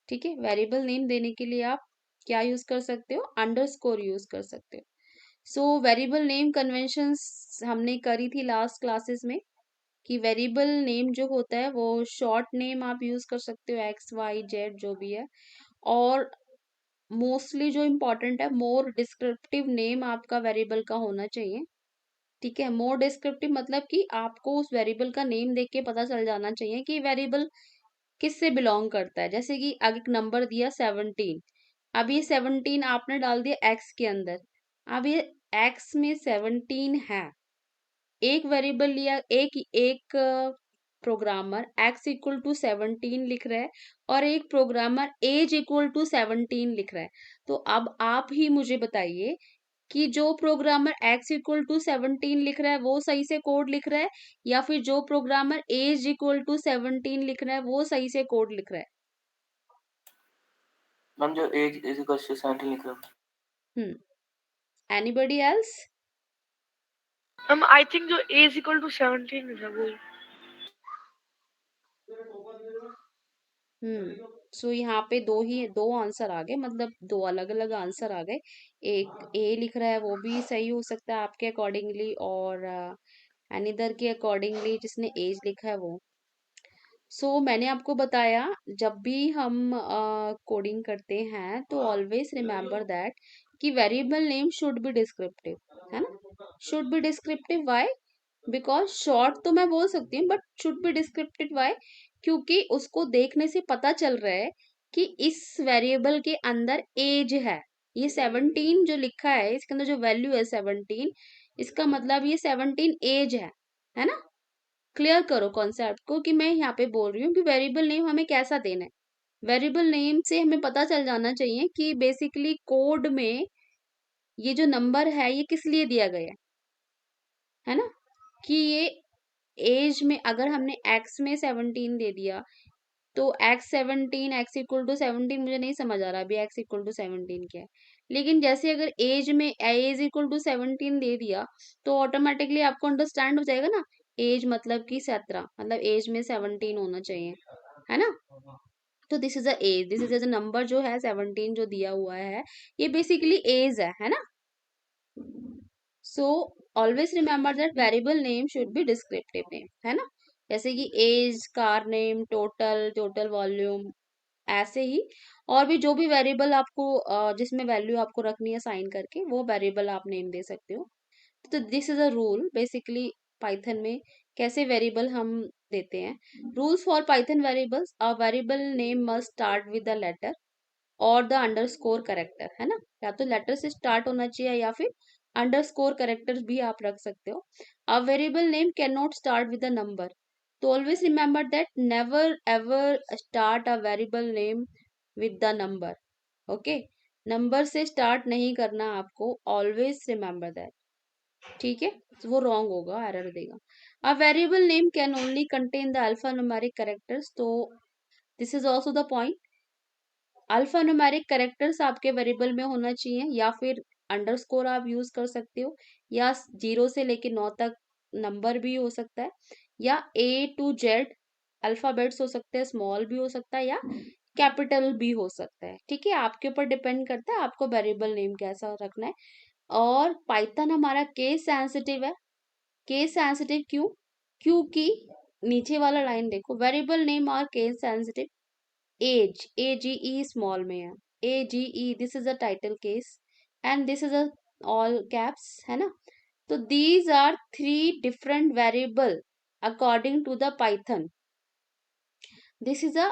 ठीक है? वेरिएबल नेम देने के लिए आप क्या यूज कर सकते हो? अंडरस्कोर यूज कर सकते हो। सो वेरिएबल नेम कन्वेंशंस हमने करी थी लास्ट क्लासेस में, कि वेरिएबल नेम जो होता है वो शॉर्ट नेम आप यूज कर सकते हो, एक्स वाई जेड जो भी है, और मोस्टली जो इम्पोर्टेंट है, मोर डिस्क्रिप्टिव नेम आपका वेरिएबल का होना चाहिए, ठीक है? मोर डिस्क्रिप्टिव मतलब कि आपको उस वेरिएबल का नेम देख के पता चल जाना चाहिए कि वेरिएबल किससे बिलोंग करता है। जैसे कि आगे एक नंबर दिया 17, अब ये 17 आपने डाल दिया एक्स के अंदर, अब ये एक्स में 17 है, एक वेरिएबल लिया, एक एक प्रोग्रामर x इक्वल टू 17 लिख रहा है, और एक प्रोग्रामर एज इक्वल टू 17 लिख रहा है। तो अब आप ही मुझे बताइए कि जो प्रोग्रामर x इक्वल टू 17 लिख रहा है वो सही से कोड लिख रहा है, या फिर जो प्रोग्रामर एज इक्वल टू 17 लिख रहा है वो सही से कोड लिख रहा है? मैम जो एज इज इक्वल टू 17 लिख रहा हूँ। Anybody else? हम आई थिंक जो ए इज इक्वल टू 17 है वो। सो यहाँ पे दो आंसर आ गए, मतलब दो अलग अलग आंसर आ गए। एक ए लिख रहा है, वो भी सही हो सकता है आपके अकॉर्डिंगली, और अनिदर के अकॉर्डिंगली जिसने एज लिखा है वो। सो मैंने आपको बताया, जब भी हम कोडिंग करते हैं तो ऑलवेज रिमेम्बर दैट कि variable name should be descriptive, है ना? Should be descriptive, why? Because short तो मैं बोल सकती हूँ, but should be descriptive why? क्योंकि उसको देखने से पता चल रहा है कि इस वेरिएबल के अंदर एज है। ये 17 जो लिखा है, इसके अंदर जो वैल्यू है 17, इसका मतलब ये 17 एज है ना? क्लियर करो कॉन्सेप्ट को, कि मैं यहाँ पे बोल रही हूँ कि वेरिएबल नेम हमें कैसा देना है। वेरिएबल नेम से हमें पता चल जाना चाहिए कि बेसिकली कोड में ये जो नंबर है ये किस लिए दिया गया है ना? कि ये एज में अगर हमने एक्स में 17 दे दिया, तो x17 x इक्वल टू 17 मुझे नहीं समझ आ रहा अभी x इक्वल टू 17 क्या है। लेकिन जैसे अगर एज में एज इक्वल टू 17 दे दिया, तो ऑटोमेटिकली आपको अंडरस्टैंड हो जाएगा ना, एज मतलब कि 17, मतलब एज में 17 होना चाहिए, है ना? तो this is a age, this is a number जो है 17 जो दिया हुआ है, ये बेसिकली एज है ना। So always remember that variable name should be descriptive name, है ना। जैसे कि age, car name, total, total volume, ऐसे ही और भी जो भी वेरिएबल आपको जिसमें वैल्यू आपको रखनी है साइन करके, वो वेरिएबल आप नेम दे सकते हो। तो this is a rule basically Python में कैसे वेरिएबल हम देते हैं। Rules for Python variables, a variable name must start with the letter और द अंडरस्कोर करेक्टर, है ना। या तो लेटर से स्टार्ट होना चाहिए या फिर अंडरस्कोर करेक्टर्स भी आप रख सकते हो। A variable name can not start with a number, तो always remember that never ever start a variable name with the number. Okay, number से स्टार्ट नहीं करना आपको, ऑलवेज रिमेम्बर दैट, ठीक है। तो वो रॉन्ग होगा, एरर देगा। A variable name can only contain the alpha numeric characters, तो this is also the point. Alpha numeric characters आपके वेरिएबल में होना चाहिए, या फिर अंडरस्कोर आप यूज कर सकते हो, या 0 से लेके 9 तक नंबर भी हो सकता है, या A to Z अल्फाबेट्स हो सकते हैं, स्मॉल भी हो सकता है या कैपिटल भी हो सकता है, ठीक है। आपके ऊपर डिपेंड करता है आपको वेरिएबल नेम कैसा रखना है। और पाइथन हमारा केस सेंसिटिव है। केस सेंसिटिव क्यों? क्योंकि नीचे वाला लाइन देखो, वेरिएबल नेम और case sensitive. Age, AGE small में है, AGE, this is a title case and this is a all caps, है ना। तो these are three different variable according to the Python. This is a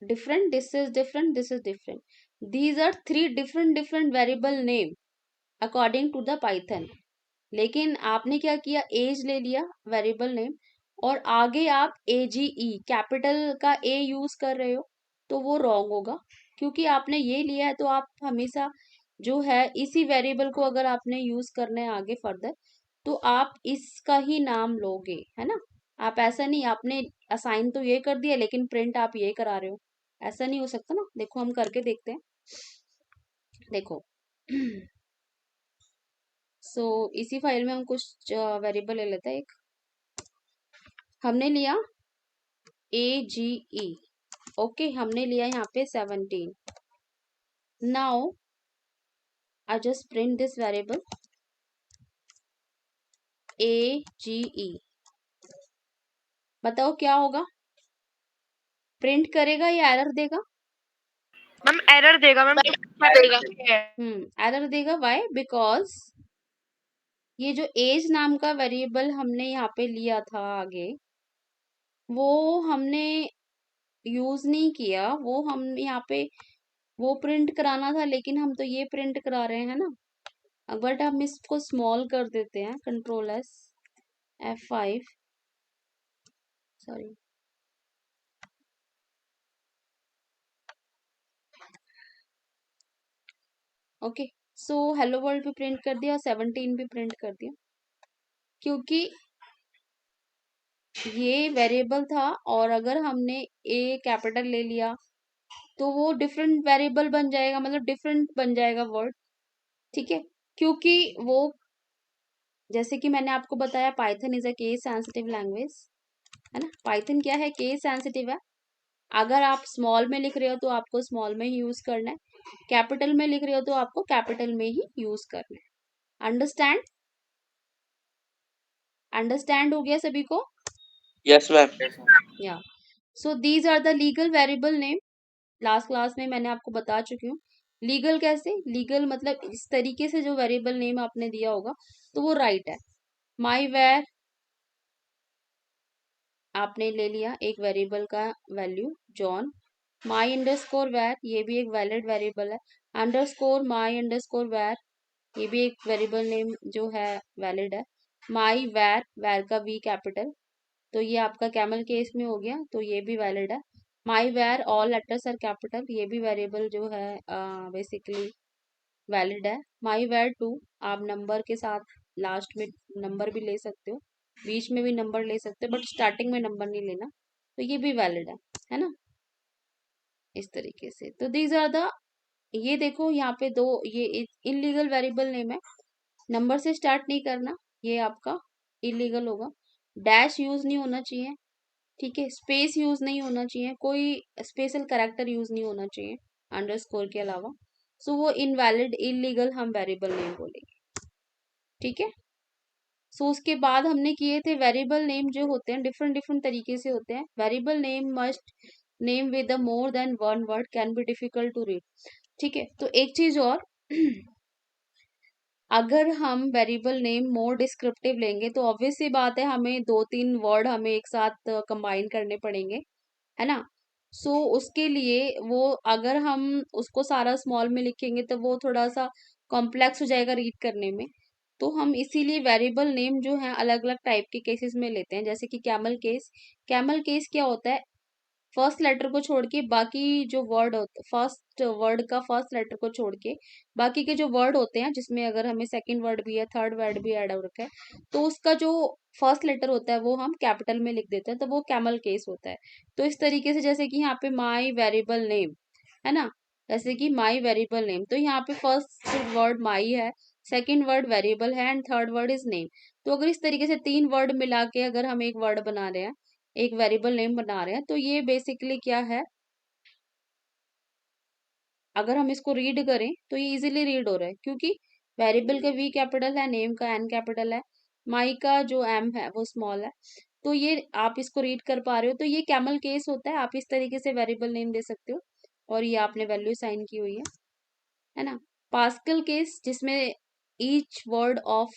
different, this is different, this is different. These are three different variable name according to the Python. लेकिन आपने क्या किया, as ले लिया variable name और आगे आप AGE capital का ए यूज कर रहे हो, तो वो रॉन्ग होगा। क्योंकि आपने ये लिया है तो आप हमेशा जो है इसी वेरिएबल को अगर आपने यूज करना है आगे फर्दर, तो आप इसका ही नाम लोगे, है ना। आप ऐसा नहीं, आपने असाइन तो ये कर दिया लेकिन प्रिंट आप ये करा रहे हो, ऐसा नहीं हो सकता ना। देखो हम करके देखते हैं, देखो। सो इसी फाइल में हम कुछ वेरिएबल ले लेते हैं। एक हमने लिया AGE, ओके, हमने लिया यहाँ पे 17। Now I just print this variable AGE, बताओ क्या होगा, प्रिंट करेगा या एरर देगा? मैम एरर देगा मैम, एरर देगा। व्हाई? बिकॉज ये जो एज नाम का वेरिएबल हमने यहाँ पे लिया था आगे, वो हमने यूज नहीं किया, वो हम यहाँ पे वो प्रिंट कराना था, लेकिन हम तो ये प्रिंट करा रहे हैं ना। बट हम इसको स्मॉल कर देते हैं, Ctrl+S F5, sorry, okay. So hello world भी प्रिंट कर दिया और 17 भी प्रिंट कर दिया, क्योंकि ये वेरिएबल था और अगर हमने ए कैपिटल ले लिया तो वो डिफरेंट वेरिएबल बन जाएगा, मतलब डिफरेंट बन जाएगा वर्ड, ठीक है। क्योंकि वो जैसे कि मैंने आपको बताया Python is a case sensitive language, है ना। पाइथन क्या है, केस सेंसिटिव है। अगर आप स्मॉल में लिख रहे हो तो आपको स्मॉल में ही यूज करना है, कैपिटल में लिख रहे हो तो आपको कैपिटल में ही यूज करना है। अंडरस्टैंड? अंडरस्टैंड हो गया सभी को? Yes ma'am. Yeah so these are the legal variable name. Last class में मैंने आपको बता चुकी हूँ लीगल कैसे, लीगल मतलब इस तरीके से जो वेरिएबल नेम आपने दिया होगा तो वो राइट है। माई वेर आपने ले लिया एक वेरिएबल का value John, my underscore var ये भी एक वैलिड वेरिएबल है, अंडरस्कोर माई अंडरस्कोर वेर ये भी एक वेरिएबल नेम जो है वैलिड है, माई वेर, वेर का वी कैपिटल, तो ये आपका कैमल केस में हो गया तो ये भी वैलिड है। My var all letters are capital, ये भी वेरिएबल जो है बेसिकली वैलिड है। माई वेर टू, आप नंबर के साथ लास्ट में नंबर भी ले सकते हो, बीच में भी नंबर ले सकते हो, बट स्टार्टिंग में नंबर नहीं लेना, तो ये भी वैलिड है ना। इस तरीके से तो दीज आर द, ये देखो यहाँ पे दो ये इलीगल वेरिएबल नेम है, नंबर से स्टार्ट नहीं करना, ये आपका इलीगल होगा। डैश यूज नहीं होना चाहिए, ठीक है, स्पेस यूज नहीं होना चाहिए, कोई स्पेशल कैरेक्टर यूज नहीं होना चाहिए अंडरस्कोर के अलावा। सो वो इनवैलिड इलीगल हम वेरिएबल नेम बोलेंगे। ठीक है, सो उसके बाद हमने किए थे वेरिएबल नेम जो होते हैं डिफरेंट डिफरेंट तरीके से होते हैं। Variable name must name with more than one word can be difficult to read. ठीक है, तो एक चीज और अगर हम वेरिएबल नेम मोर डिस्क्रिप्टिव लेंगे तो ऑब्वियस सी बात है हमें 2-3 वर्ड हमें एक साथ कंबाइन करने पड़ेंगे, है ना। सो उसके लिए वो अगर हम उसको सारा स्मॉल में लिखेंगे तो वो थोड़ा सा कॉम्प्लेक्स हो जाएगा रीड करने में। तो हम इसीलिए वेरिएबल नेम जो है अलग अलग टाइप के केसेस में लेते हैं, जैसे कि कैमल केस। कैमल केस क्या होता है, फर्स्ट लेटर को छोड़ के बाकी जो वर्ड होते, फर्स्ट वर्ड का फर्स्ट लेटर को छोड़ के बाकी के जो वर्ड होते हैं, जिसमें अगर हमें सेकंड वर्ड भी है थर्ड वर्ड भी ऐड हो रखा है, तो उसका जो फर्स्ट लेटर होता है वो हम कैपिटल में लिख देते हैं, तो वो कैमल केस होता है। तो इस तरीके से जैसे कि यहाँ पे माई वेरिएबल नेम है ना, जैसे कि माई वेरिएबल नेम, तो यहाँ पे फर्स्ट वर्ड माई है, सेकंड वर्ड वेरिएबल है and third word is name. तो अगर इस तरीके से 3 वर्ड मिला के अगर हम एक वर्ड बना रहे हैं, एक वेरिएबल नेम बना रहे हैं, तो ये बेसिकली क्या है, अगर हम इसको रीड करें तो ये इजीली रीड हो रहा है, क्योंकि वेरिएबल का वी कैपिटल है, नेम का एन कैपिटल है, माई का जो एम है वो स्मॉल है, तो ये आप इसको रीड कर पा रहे हो। तो ये कैमल केस होता है, आप इस तरीके से वेरिएबल नेम दे सकते हो, और ये आपने वैल्यू साइन की हुई है ना। पास्कल केस, जिसमें each word of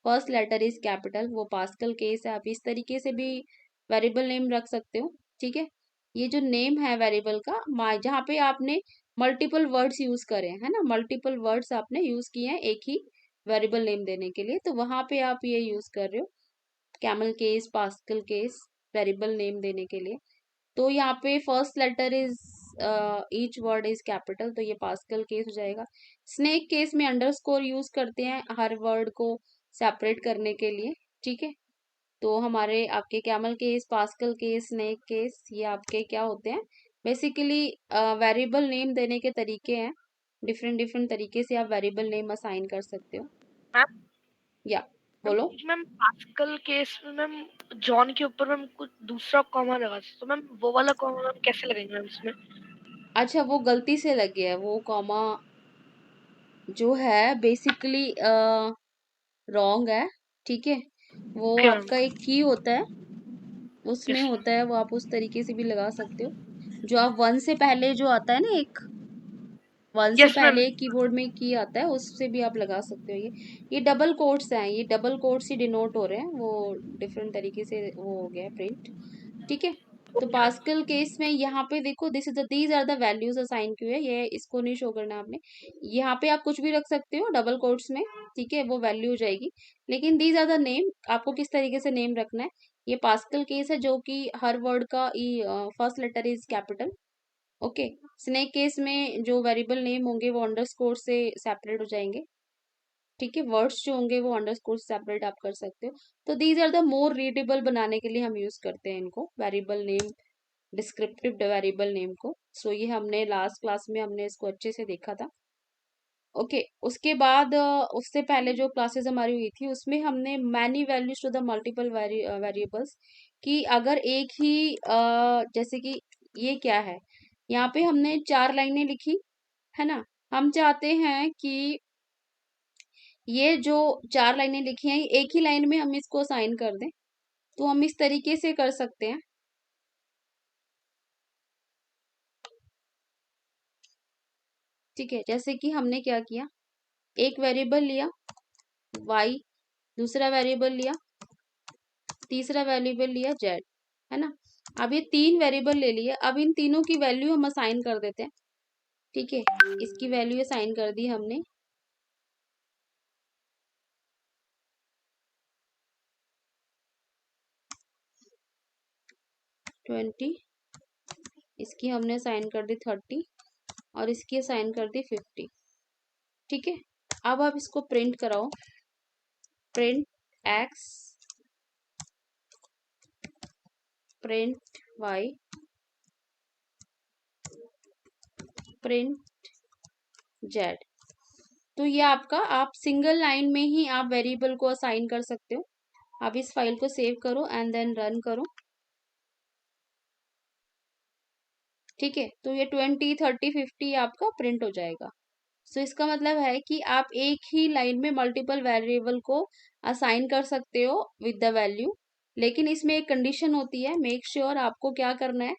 first letter is capital, वो पास्कल केस है, आप इस तरीके से भी वेरिएबल नेम रख सकते हो। ठीक है, ये जो नेम है वेरिएबल का, जहाँ पे आपने मल्टीपल वर्ड्स यूज करे हैं, है ना, मल्टीपल वर्ड्स आपने यूज किए हैं एक ही वेरिएबल नेम देने के लिए, तो वहां पे आप ये यूज कर रहे हो camel case, Pascal case, variable name देने के लिए। तो यहाँ पे first letter is each word is capital, तो ये पास्कल केस हो जाएगा। स्नेक केस में अंडरस्कोर यूज करते हैं हर वर्ड को सेपरेट करने के लिए। ठीक है, तो हमारे आपके camel case, Pascal case, snake case, ये आपके क्या होते हैं, बेसिकली वेरिएबल नेम देने के तरीके हैं, डिफरेंट डिफरेंट तरीके से आप वेरिएबल नेम असाइन कर सकते हो। मैम या बोलो। मैम पास्कल केस में मैम जॉन के ऊपर मैम कुछ दूसरा कॉमा लगा, तो मैम वो वाला कॉमा मैम कैसे लगेगा मैम इसमें? अच्छा, वो गलती से लग गया है, वो कॉमा जो है बेसिकली रॉन्ग है। ठीक है, वो ओके मैम। आपका एक की होता है, उसमें यस होता है, वो आप उस तरीके से भी लगा सकते हो। जो आप वन से पहले जो आता है ना, एक वन से यस मैम। पहले कीबोर्ड में की आता है, उससे भी आप लगा सकते हो। ये डबल कोट्स हैं, ये डबल कोट्स ही डिनोट हो रहे हैं, वो डिफरेंट तरीके से वो हो गया है प्रिंट। ठीक है, तो पास्कल केस में यहाँ पे देखो, these are the values assign किए हुए, ये इसको नहीं शो करना आपने, यहाँ पे आप कुछ भी रख सकते हो डबल कोट्स में। ठीक है, वो वैल्यू हो जाएगी, लेकिन दीज आर द नेम, आपको किस तरीके से नेम रखना है। ये पास्कल केस है, जो कि हर वर्ड का first letter is capital. Okay, snake case में जो वेरिएबल नेम होंगे वो अंडरस्कोर से सेपरेट हो जाएंगे। ठीक है, वर्ड्स जो होंगे वो अंडरस्कोर से सेपरेट आप कर सकते हो। तो these are the more readable बनाने के लिए हम यूज करते हैं इनको, variable name, descriptive variable name को। सो ये हमने लास्ट क्लास में हमने इसको अच्छे से देखा था। ओके, उसके बाद उससे पहले जो क्लासेस हमारी हुई थी उसमें हमने many values to the multiple variables, कि अगर एक ही जैसे कि ये क्या है, यहाँ पे हमने 4 लाइनें लिखी, है ना, हम चाहते हैं कि ये जो 4 लाइनें लिखी हैं एक ही लाइन में हम इसको असाइन कर दें, तो हम इस तरीके से कर सकते हैं। ठीक है, जैसे कि हमने क्या किया, एक वेरिएबल लिया y, दूसरा वेरिएबल लिया, तीसरा वेरिएबल लिया z, है ना। अब ये 3 वेरिएबल ले लिए, अब इन तीनों की वैल्यू हम असाइन कर देते हैं। ठीक है, इसकी वैल्यू असाइन कर दी हमने, ट्वेंटी, इसकी हमने असाइन कर दी 30, और इसकी असाइन कर दी 50। ठीक है, अब आप इसको प्रिंट कराओ, print x, print y, print z। तो ये आपका, आप सिंगल लाइन में ही आप वेरिएबल को असाइन कर सकते हो। आप इस फाइल को सेव करो एंड देन रन करो। ठीक है, तो ये 20, 30, 50 आपका प्रिंट हो जाएगा। सो इसका मतलब है कि आप एक ही लाइन में मल्टीपल वेरिएबल को असाइन कर सकते हो विद द वैल्यू, लेकिन इसमें एक कंडीशन होती है, मेक श्योर आपको क्या करना है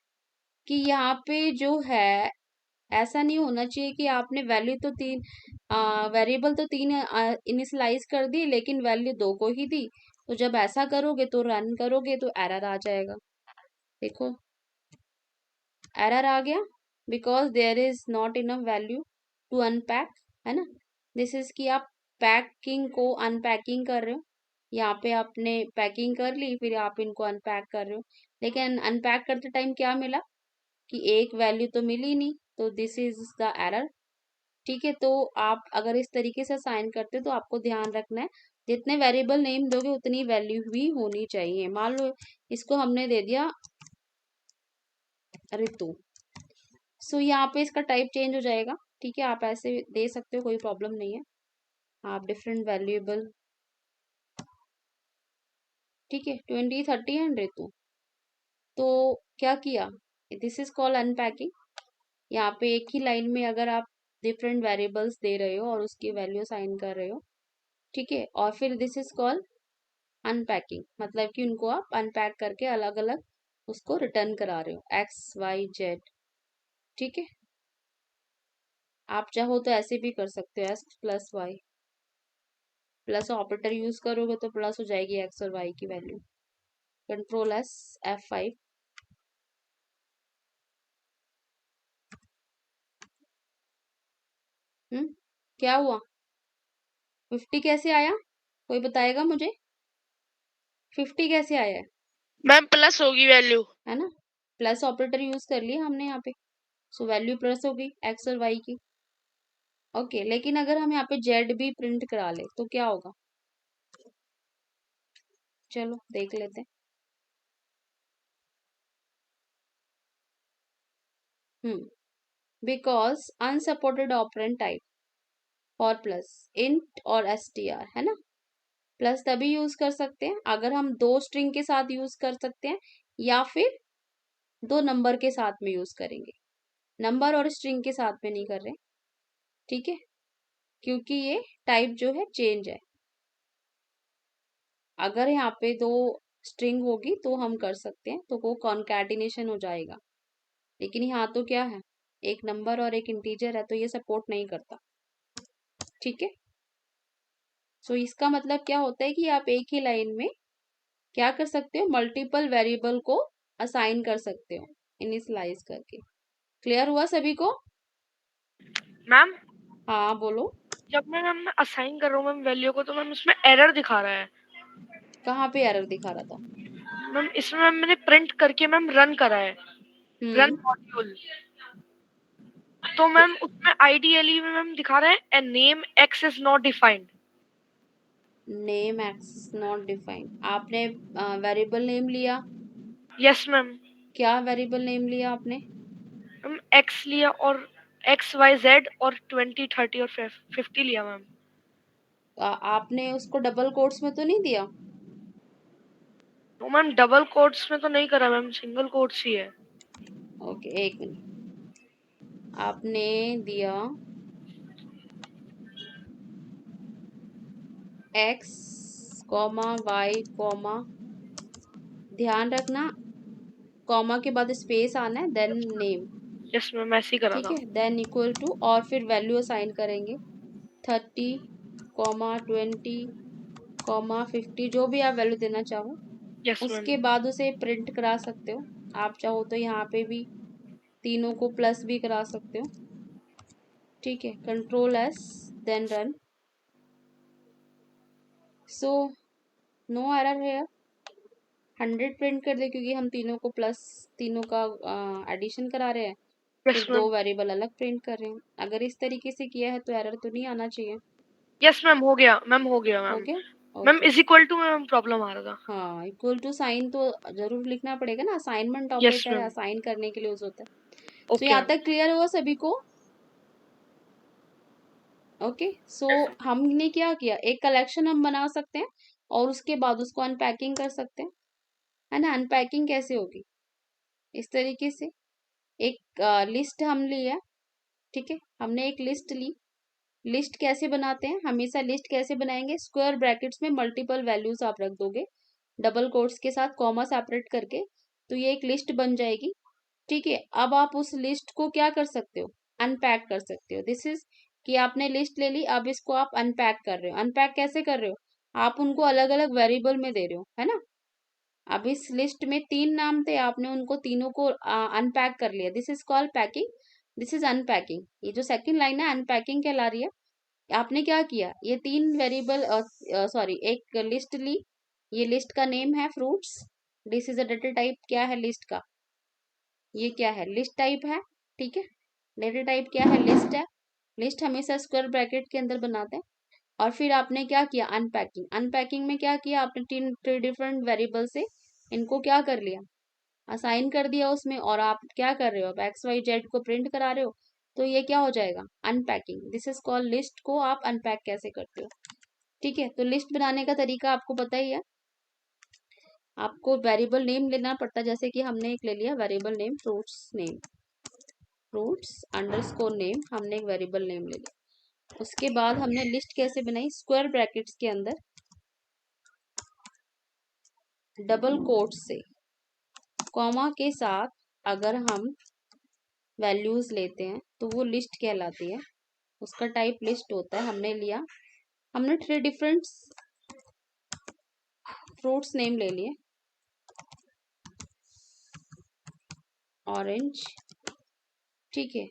कि यहाँ पे जो है ऐसा नहीं होना चाहिए कि आपने वैल्यू तो तीन वेरिएबल तो तीन इनिशियलाइज कर दी लेकिन वैल्यू 2 को ही दी। तो जब ऐसा करोगे तो रन करोगे तो एरर आ जाएगा। देखो एरर आ गया because there is not enough value to unpack, है ना। दिस इज कि आप पैकिंग को अनपैकिंग कर रहे हो, यहाँ पे आपने पैकिंग कर ली फिर आप इनको अनपैक कर रहे हो, लेकिन अनपैक करते टाइम क्या मिला कि एक वैल्यू तो मिली नहीं, तो दिस इज द एरर। ठीक है, तो आप अगर इस तरीके से साइन करते हो तो आपको ध्यान रखना है जितने वेरिएबल नेम दोगे उतनी वैल्यू भी होनी चाहिए। मान लो इसको हमने दे दिया ऋतु, सो यहाँ पे इसका टाइप चेंज हो जाएगा। ठीक है, आप ऐसे दे सकते हो, कोई प्रॉब्लम नहीं है। आप डिफरेंट वैल्यूएबल, ठीक है, 20, 30 एंड ऋतु। तो क्या किया, दिस इज कॉल्ड अनपैकिंग। यहाँ पे एक ही लाइन में अगर आप डिफरेंट वेरिएबल्स दे रहे हो और उसकी वैल्यू साइन कर रहे हो, ठीक है, और फिर दिस इज कॉल्ड अनपैकिंग, मतलब कि उनको आप अनपैक करके अलग अलग उसको रिटर्न करा रहे हो एक्स वाई जेड। ठीक है, आप चाहो तो ऐसे भी कर सकते हो, X plus Y, plus operator use करोगे तो प्लस हो जाएगी एक्स और वाई की वैल्यू। Control S F5। क्या हुआ, 50 कैसे आया, कोई बताएगा मुझे 50 कैसे आया है? मैम प्लस होगी वैल्यू, है ना, प्लस ऑपरेटर यूज कर लिया हमने यहाँ पे, सो वैल्यू प्लस होगी एक्स और वाई की। ओके, लेकिन अगर हम यहाँ पे जेड भी प्रिंट करा ले तो क्या होगा, चलो देख लेते हैं। Because unsupported operand type for plus int और str, है ना। प्लस तभी यूज कर सकते हैं अगर हम दो स्ट्रिंग के साथ यूज कर सकते हैं या फिर दो नंबर के साथ में यूज करेंगे, नंबर और स्ट्रिंग के साथ में नहीं कर रहे। ठीक है, क्योंकि ये टाइप जो है चेंज है। अगर यहाँ पे दो स्ट्रिंग होगी तो हम कर सकते हैं, तो वो कॉन्कैटिनेशन हो जाएगा, लेकिन यहाँ तो क्या है, एक नंबर और एक इंटीजर है तो ये सपोर्ट नहीं करता। ठीक है, सो इसका मतलब क्या होता है कि आप एक ही लाइन में क्या कर सकते हो, मल्टीपल वेरिएबल को असाइन कर सकते हो इनिशियलाइज करके। क्लियर हुआ सभी को? मैम हाँ बोलो। जब मैं असाइन कर रहा हूँ मैम वैल्यू को, तो मैम उसमें एरर दिखा रहा है। कहाँ पे एरर दिखा रहा था? मैम इसमें मैम मैंने प्रिंट करके मैम रन करा है, रन मॉड्यूल, तो मैम उसमें आइडियली में मैम दिखा रहा है a name x is not defined. Name x not defined, आपने वेरिएबल नेम लिया? यस मैम, क्या वेरिएबल नेम लिया आपने? मैम एक्स लिया और एक्स वाई जेड और 20, 30 और 50 लिया मैम। आपने उसको डबल कोट्स में तो नहीं दिया? तो मैम डबल कोट्स में तो नहीं करा मैम, सिंगल कोट्स ही है। ओके, एक मिनट, आपने दिया एक्स कॉमा वाई कॉमा, ध्यान रखना कॉमा के बाद स्पेस आना है, देन नेम। यस मैम ऐसे ही करा ठीक था। है, देन इक्वल टू और फिर वैल्यू असाइन करेंगे 30 कॉमा 20 कॉमा 50, जो भी आप वैल्यू देना चाहो। यस मैम, उसके बाद उसे प्रिंट करा सकते हो, आप चाहो तो यहाँ पे भी तीनों को प्लस भी करा सकते हो। ठीक है, control S then run. So no error है, 100 प्रिंट कर दे क्योंकि हम तीनों को प्लस, तीनों का एडिशन करा रहे हैं, यस फिर मैम, दो वेरिएबल अलग प्रिंट कर रहे हैं। अगर इस तरीके से किया है तो एरर तो नहीं आना चाहिए। यस मैम हो गया मैम, हो गया हो मैम। गया, ma'am okay. Is equal to ma'am problem आ रहा था। हाँ, इक्वल टू साइन तो जरूर लिखना पड़ेगा ना, असाइनमेंट यस ऑपरेटर है, मैम, असाइन करने के लिए यूज होता है। तो ओके यहाँ मैम। तक क्लियर हुआ सभी को? ओके, सो हमने क्या किया, एक कलेक्शन हम बना सकते हैं और उसके बाद उसको अनपैकिंग कर सकते हैं, है ना। अनपैकिंग कैसे होगी, इस तरीके से एक लिस्ट हम ली है, ठीक है, हमने एक लिस्ट ली। लिस्ट कैसे बनाते हैं, हमेशा लिस्ट कैसे बनाएंगे, स्क्वायर ब्रैकेट्स में मल्टीपल वैल्यूज आप रख दोगे, डबल कोट्स के साथ कॉमा सेपरेट करके, तो ये एक लिस्ट बन जाएगी। ठीक है, अब आप उस लिस्ट को क्या कर सकते हो, अनपैक कर सकते हो। दिस इज कि आपने लिस्ट ले ली, अब इसको आप अनपैक कर रहे हो। अनपैक कैसे कर रहे हो, आप उनको अलग अलग वेरिएबल में दे रहे हो, है ना। अब इस लिस्ट में 3 नाम थे, आपने उनको तीनों को अनपैक कर लिया। This is called packing, this is unpacking. ये जो सेकंड लाइन है अनपैकिंग कहला रही है। आपने क्या किया, ये 3 वेरिएबल सॉरी एक लिस्ट ली, ये लिस्ट का नेम है fruits. This is a data type, क्या है लिस्ट का, ये क्या है, लिस्ट टाइप है, ठीक है। डेटा टाइप क्या है, लिस्ट है। लिस्ट हमेशा स्क्वायर ब्रैकेट के अंदर बनाते हैं। और फिर आपने क्या किया, अनपैकिंग। अनपैकिंग में क्या किया आपने, 3 डिफरेंट वेरिएबल से इनको क्या कर लिया, असाइन कर दिया उसमें। और आप क्या कर रहे हो, अब एक्स वाई जेड को प्रिंट करा रहे हो, तो ये क्या हो जाएगा, unpacking. This is called list को आप अनपैक कैसे करते हो, ठीक है। तो लिस्ट बनाने का तरीका आपको पता ही है। आपको वेरिएबल नेम लेना पड़ता है, जैसे कि हमने एक ले लिया variable name fruits name, fruits underscore name, हमने एक वेरिएबल नेम ले लिया। उसके बाद हमने लिस्ट कैसे बनाई, स्क्वायर ब्रैकेट्स के अंदर डबल कोट से कॉमा के साथ अगर हम वैल्यूज लेते हैं तो वो लिस्ट कहलाती है, उसका टाइप लिस्ट होता है। हमने लिया, हमने 3 डिफरेंट फ्रूट्स नेम ले लिए, ऑरेंज, ठीक है।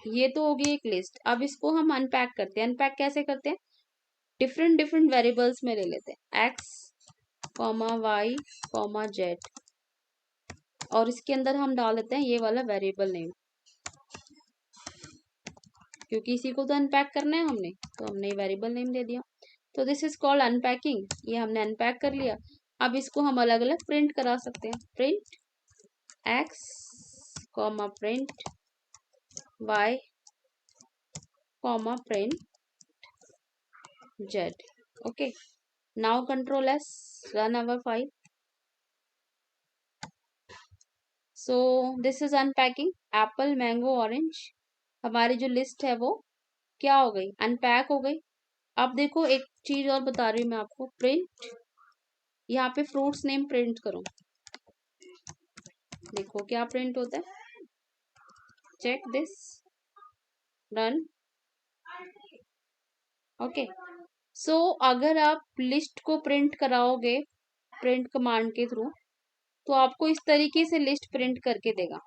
ये तो हो गई एक लिस्ट। अब इसको हम अनपैक करते हैं। अनपैक कैसे करते हैं, डिफरेंट डिफरेंट वेरिएबल्स में ले लेते हैं, X comma Y comma Z, और इसके अंदर हम डाल देते हैं ये वाला वेरिएबल नेम, क्योंकि इसी को तो अनपैक करना है हमने, तो हमने वेरिएबल नेम दे दिया। तो दिस इज कॉल्ड अनपैकिंग, ये हमने अनपैक कर लिया। अब इसको हम अलग अलग प्रिंट करा सकते हैं, print X comma print Y comma print Z. Okay, now control S, run our file. So this is unpacking, apple mango orange, हमारी जो लिस्ट है वो क्या हो गई, अनपैक हो गई। अब देखो एक चीज और बता रही हूँ मैं आपको, प्रिंट, यहाँ पे फ्रूट्स नेम प्रिंट करो, देखो क्या प्रिंट होता है, चेक दिस, रन। ओके, सो अगर आप लिस्ट को प्रिंट कराओगे प्रिंट कमांड के थ्रू, तो आपको इस तरीके से लिस्ट प्रिंट करके देगा।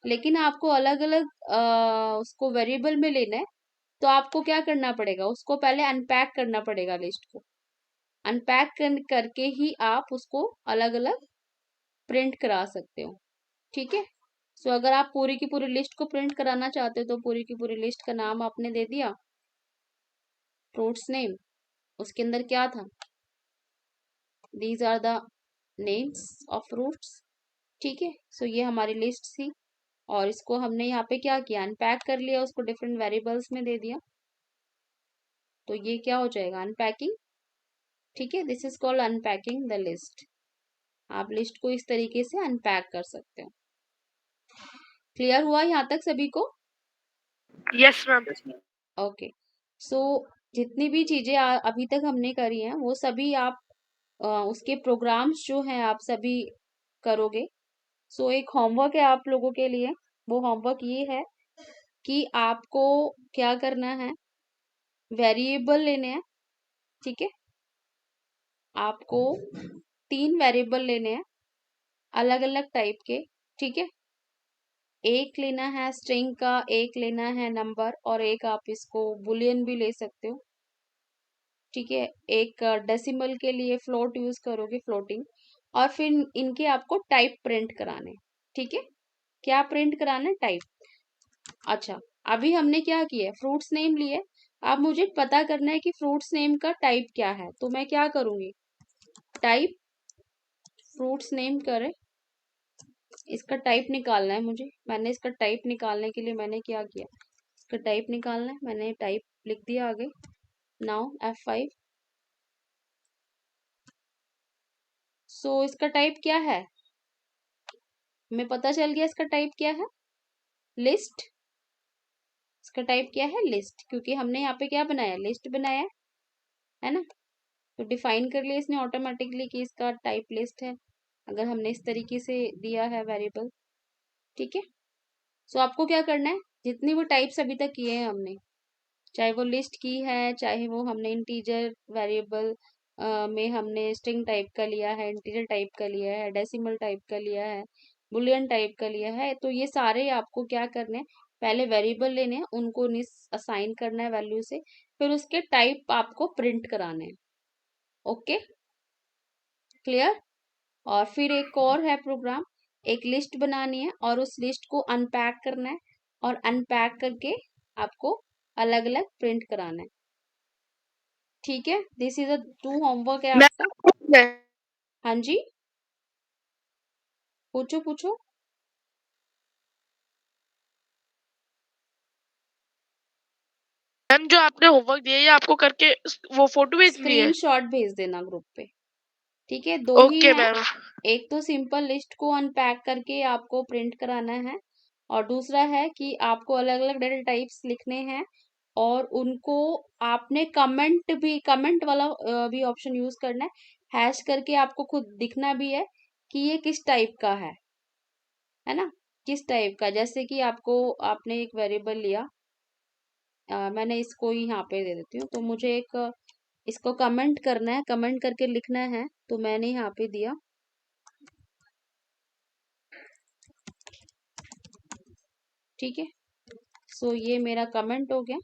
लेकिन आपको अलग अलग उसको वेरिएबल में लेना है, तो आपको क्या करना पड़ेगा, उसको पहले अनपैक करना पड़ेगा लिस्ट को। अनपैक करके ही आप उसको अलग अलग प्रिंट करा सकते हो, ठीक है। सो अगर आप पूरी की पूरी लिस्ट को प्रिंट कराना चाहते हो, तो पूरी की पूरी लिस्ट का नाम आपने दे दिया फ्रूट्स नेम, उसके अंदर क्या था, these are the names of fruits, ठीक है। सो ये हमारी लिस्ट थी, और इसको हमने यहाँ पे क्या किया, अनपैक कर लिया, उसको डिफरेंट वेरिएबल्स में दे दिया, तो ये क्या हो जाएगा, अनपैकिंग, ठीक है। This is called unpacking the list. आप लिस्ट को इस तरीके से अनपैक कर सकते हो। क्लियर हुआ यहाँ तक सभी को? Yes ma'am. ओके, सो जितनी भी चीजें अभी तक हमने करी हैं वो सभी आप उसके प्रोग्राम्स जो हैं आप सभी करोगे। सो एक होमवर्क है आप लोगों के लिए, वो होमवर्क ये है कि आपको क्या करना है, वेरिएबल लेने हैं, ठीक है। आपको 3 वेरिएबल लेने हैं अलग अलग टाइप के, ठीक है। एक लेना है स्ट्रिंग का, एक लेना है नंबर, और एक आप इसको बुलियन भी ले सकते हो, ठीक है। एक डेसिमल के लिए फ्लोट यूज करोगे, फ्लोटिंग। और फिर इनके आपको टाइप प्रिंट कराने, ठीक है। क्या प्रिंट कराना है, टाइप। अच्छा, अभी हमने क्या किया, फ्रूट्स नेम लिए। अब मुझे पता करना है कि फ्रूट्स नेम का टाइप क्या है, तो मैं क्या करूंगी, टाइप फ्रूट्स नेम करे, इसका टाइप निकालना है मुझे। मैंने इसका टाइप निकालने के लिए मैंने क्या किया, इसका टाइप निकालना है, मैंने टाइप लिख दिया आगे। Now F5। सो इसका टाइप क्या है, हमें पता चल गया इसका टाइप क्या है, लिस्ट। इसका टाइप क्या है, लिस्ट, क्योंकि हमने यहाँ पे क्या बनाया, लिस्ट बनाया है ना। तो डिफाइन कर लिया इसने ऑटोमेटिकली कि इसका टाइप लिस्ट है, अगर हमने इस तरीके से दिया है वेरिएबल। ठीक है, सो आपको क्या करना है, जितनी वो टाइप्स अभी तक किए हैं हमने, चाहे वो लिस्ट की है, चाहे वो हमने इंटीजर वेरिएबल में हमने स्ट्रिंग टाइप का लिया है, इंटीजर टाइप का लिया है, डेसिमल टाइप का लिया है, बुलियन टाइप का लिया है, तो ये सारे आपको क्या करने हैं, पहले वेरिएबल लेने हैं, उनको असाइन करना है वैल्यू से, फिर उसके टाइप आपको प्रिंट कराने हैं। Okay, clear. और फिर एक और है प्रोग्राम, एक लिस्ट बनानी है और उस लिस्ट को अनपैक करना है, और अनपैक करके आपको अलग अलग प्रिंट कराना है। ठीक है, दिस इज अ 2 होमवर्क है आपका। हाँ जी, पूछो पूछो। मैम जो आपने होमवर्क दिया है आपको करके वो फोटो भेजनी है? स्क्रीनशॉट भेज देना ग्रुप पे। ठीक है, दो ही ओके हैं, मैम। एक तो सिंपल लिस्ट को अनपैक करके आपको प्रिंट कराना है, और दूसरा है कि आपको अलग अलग डेटा टाइप्स लिखने हैं, और उनको आपने कमेंट वाला भी ऑप्शन यूज करना है, हैश करके आपको खुद दिखना भी है कि ये किस टाइप का है ना, किस टाइप का। जैसे कि आपने एक वेरिएबल लिया, मैंने इसको ही यहाँ पे दे देती हूँ, तो मुझे एक इसको कमेंट करना है, कमेंट करके लिखना है, तो मैंने यहाँ पे दिया, ठीक है। सो ये मेरा कमेंट हो गया,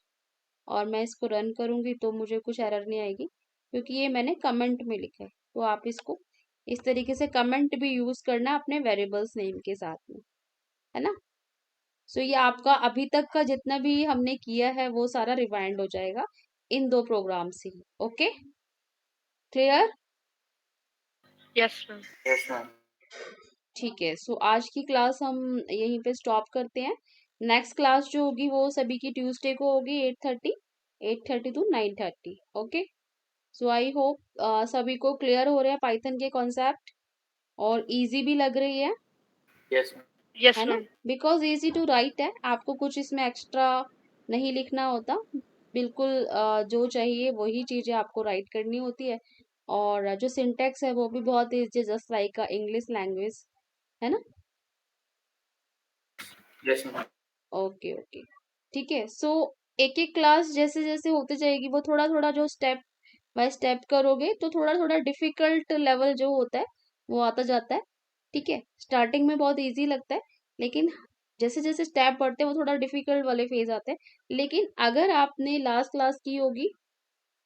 और मैं इसको रन करूंगी तो मुझे कुछ एरर नहीं आएगी, क्योंकि ये मैंने कमेंट में लिखा है। तो आप इसको इस तरीके से कमेंट भी यूज करना अपने वेरिएबल्स नेम के साथ में, है ना। सो ये आपका अभी तक का जितना भी हमने किया है वो सारा रिवाइंड हो जाएगा इन 2 प्रोग्राम से ही। Okay, clear. Yes ma'am. Yes ma'am. ठीक है, सो आज की क्लास हम यहीं पे स्टॉप करते हैं। नेक्स्ट क्लास जो होगी वो सभी की ट्यूसडे को होगी 8:30 to 9:30। Okay, so I hope सभी को क्लियर हो रहे हैं पाइथन के कॉन्सेप्ट, और इजी भी लग रही है यस मैम। यस है ना, ma'am. Because easy to write है, आपको कुछ इसमें एक्स्ट्रा नहीं लिखना होता, बिल्कुल जो चाहिए वही चीजें आपको राइट करनी होती है, और जो सिंटेक्स है वो भी बहुत easy, just like English language, है ना। Yes ma'am. ओके ओके, ठीक है। सो एक एक क्लास जैसे जैसे होते जाएगी, वो थोड़ा थोड़ा जो स्टेप बाय स्टेप करोगे तो थोड़ा थोड़ा डिफिकल्ट लेवल जो होता है वो आता जाता है। ठीक है, स्टार्टिंग में बहुत इजी लगता है, लेकिन जैसे जैसे स्टेप बढ़ते हैं वो थोड़ा डिफिकल्ट वाले फेज आते हैं। लेकिन अगर आपने लास्ट क्लास की होगी,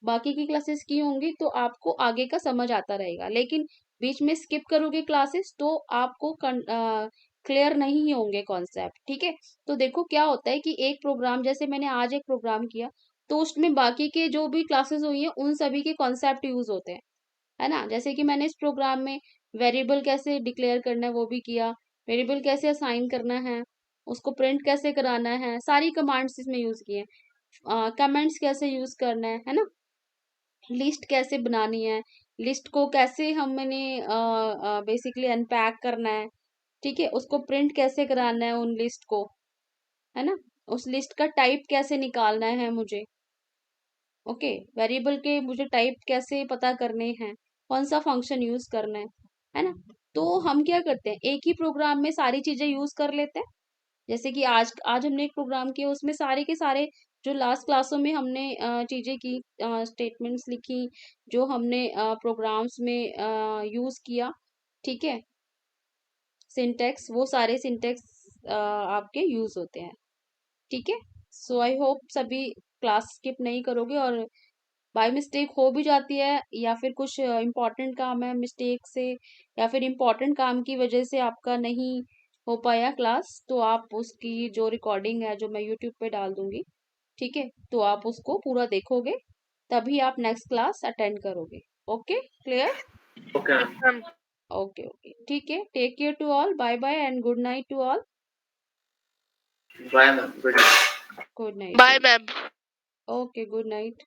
बाकी की क्लासेस की होंगी, तो आपको आगे का समझ आता रहेगा, लेकिन बीच में स्किप करोगे क्लासेस तो आपको क्लियर नहीं होंगे कॉन्सेप्ट। ठीक है, तो देखो क्या होता है कि एक प्रोग्राम, जैसे मैंने आज एक प्रोग्राम किया, तो उसमें बाकी के जो भी क्लासेस हुई हैं उन सभी के कॉन्सेप्ट यूज होते हैं, है ना। जैसे कि मैंने इस प्रोग्राम में वेरिएबल कैसे डिक्लेयर करना है वो भी किया, वेरिएबल कैसे असाइन करना है, उसको प्रिंट कैसे कराना है, सारी कमांड्स इसमें यूज की हैं, कमेंट्स कैसे यूज करना है ना, लिस्ट कैसे बनानी है, लिस्ट को कैसे हमने बेसिकली अनपैक करना है, ठीक है, उसको प्रिंट कैसे कराना है उन लिस्ट को, है ना, उस लिस्ट का टाइप कैसे निकालना है मुझे। ओके, वेरिएबल के मुझे टाइप कैसे पता करने हैं, कौन सा फंक्शन यूज करना है ना। तो हम क्या करते हैं, एक ही प्रोग्राम में सारी चीजें यूज कर लेते हैं। जैसे कि आज आज हमने एक प्रोग्राम किया, उसमें सारे के सारे जो लास्ट क्लासों में हमने चीजें की, स्टेटमेंट्स लिखी, जो हमने प्रोग्राम्स में यूज किया, ठीक है, सिंटेक्स, वो सारे सिंटेक्स आपके यूज होते हैं। ठीक है, सो आई होप सभी क्लास स्किप नहीं करोगे, और बाय मिस्टेक हो भी जाती है, या फिर कुछ इम्पोर्टेंट काम है मिस्टेक से, या फिर इम्पोर्टेंट काम की वजह से आपका नहीं हो पाया क्लास, तो आप उसकी जो रिकॉर्डिंग है जो मैं यूट्यूब पे डाल दूंगी, ठीक है, तो आप उसको पूरा देखोगे, तभी आप नेक्स्ट क्लास अटेंड करोगे। Okay, clear. Okay yes ma'am. Okay okay, ठीक है, take care to all, bye bye and good night to all. Bye ma'am, good night. Good night. Bye ma'am. Okay, good night.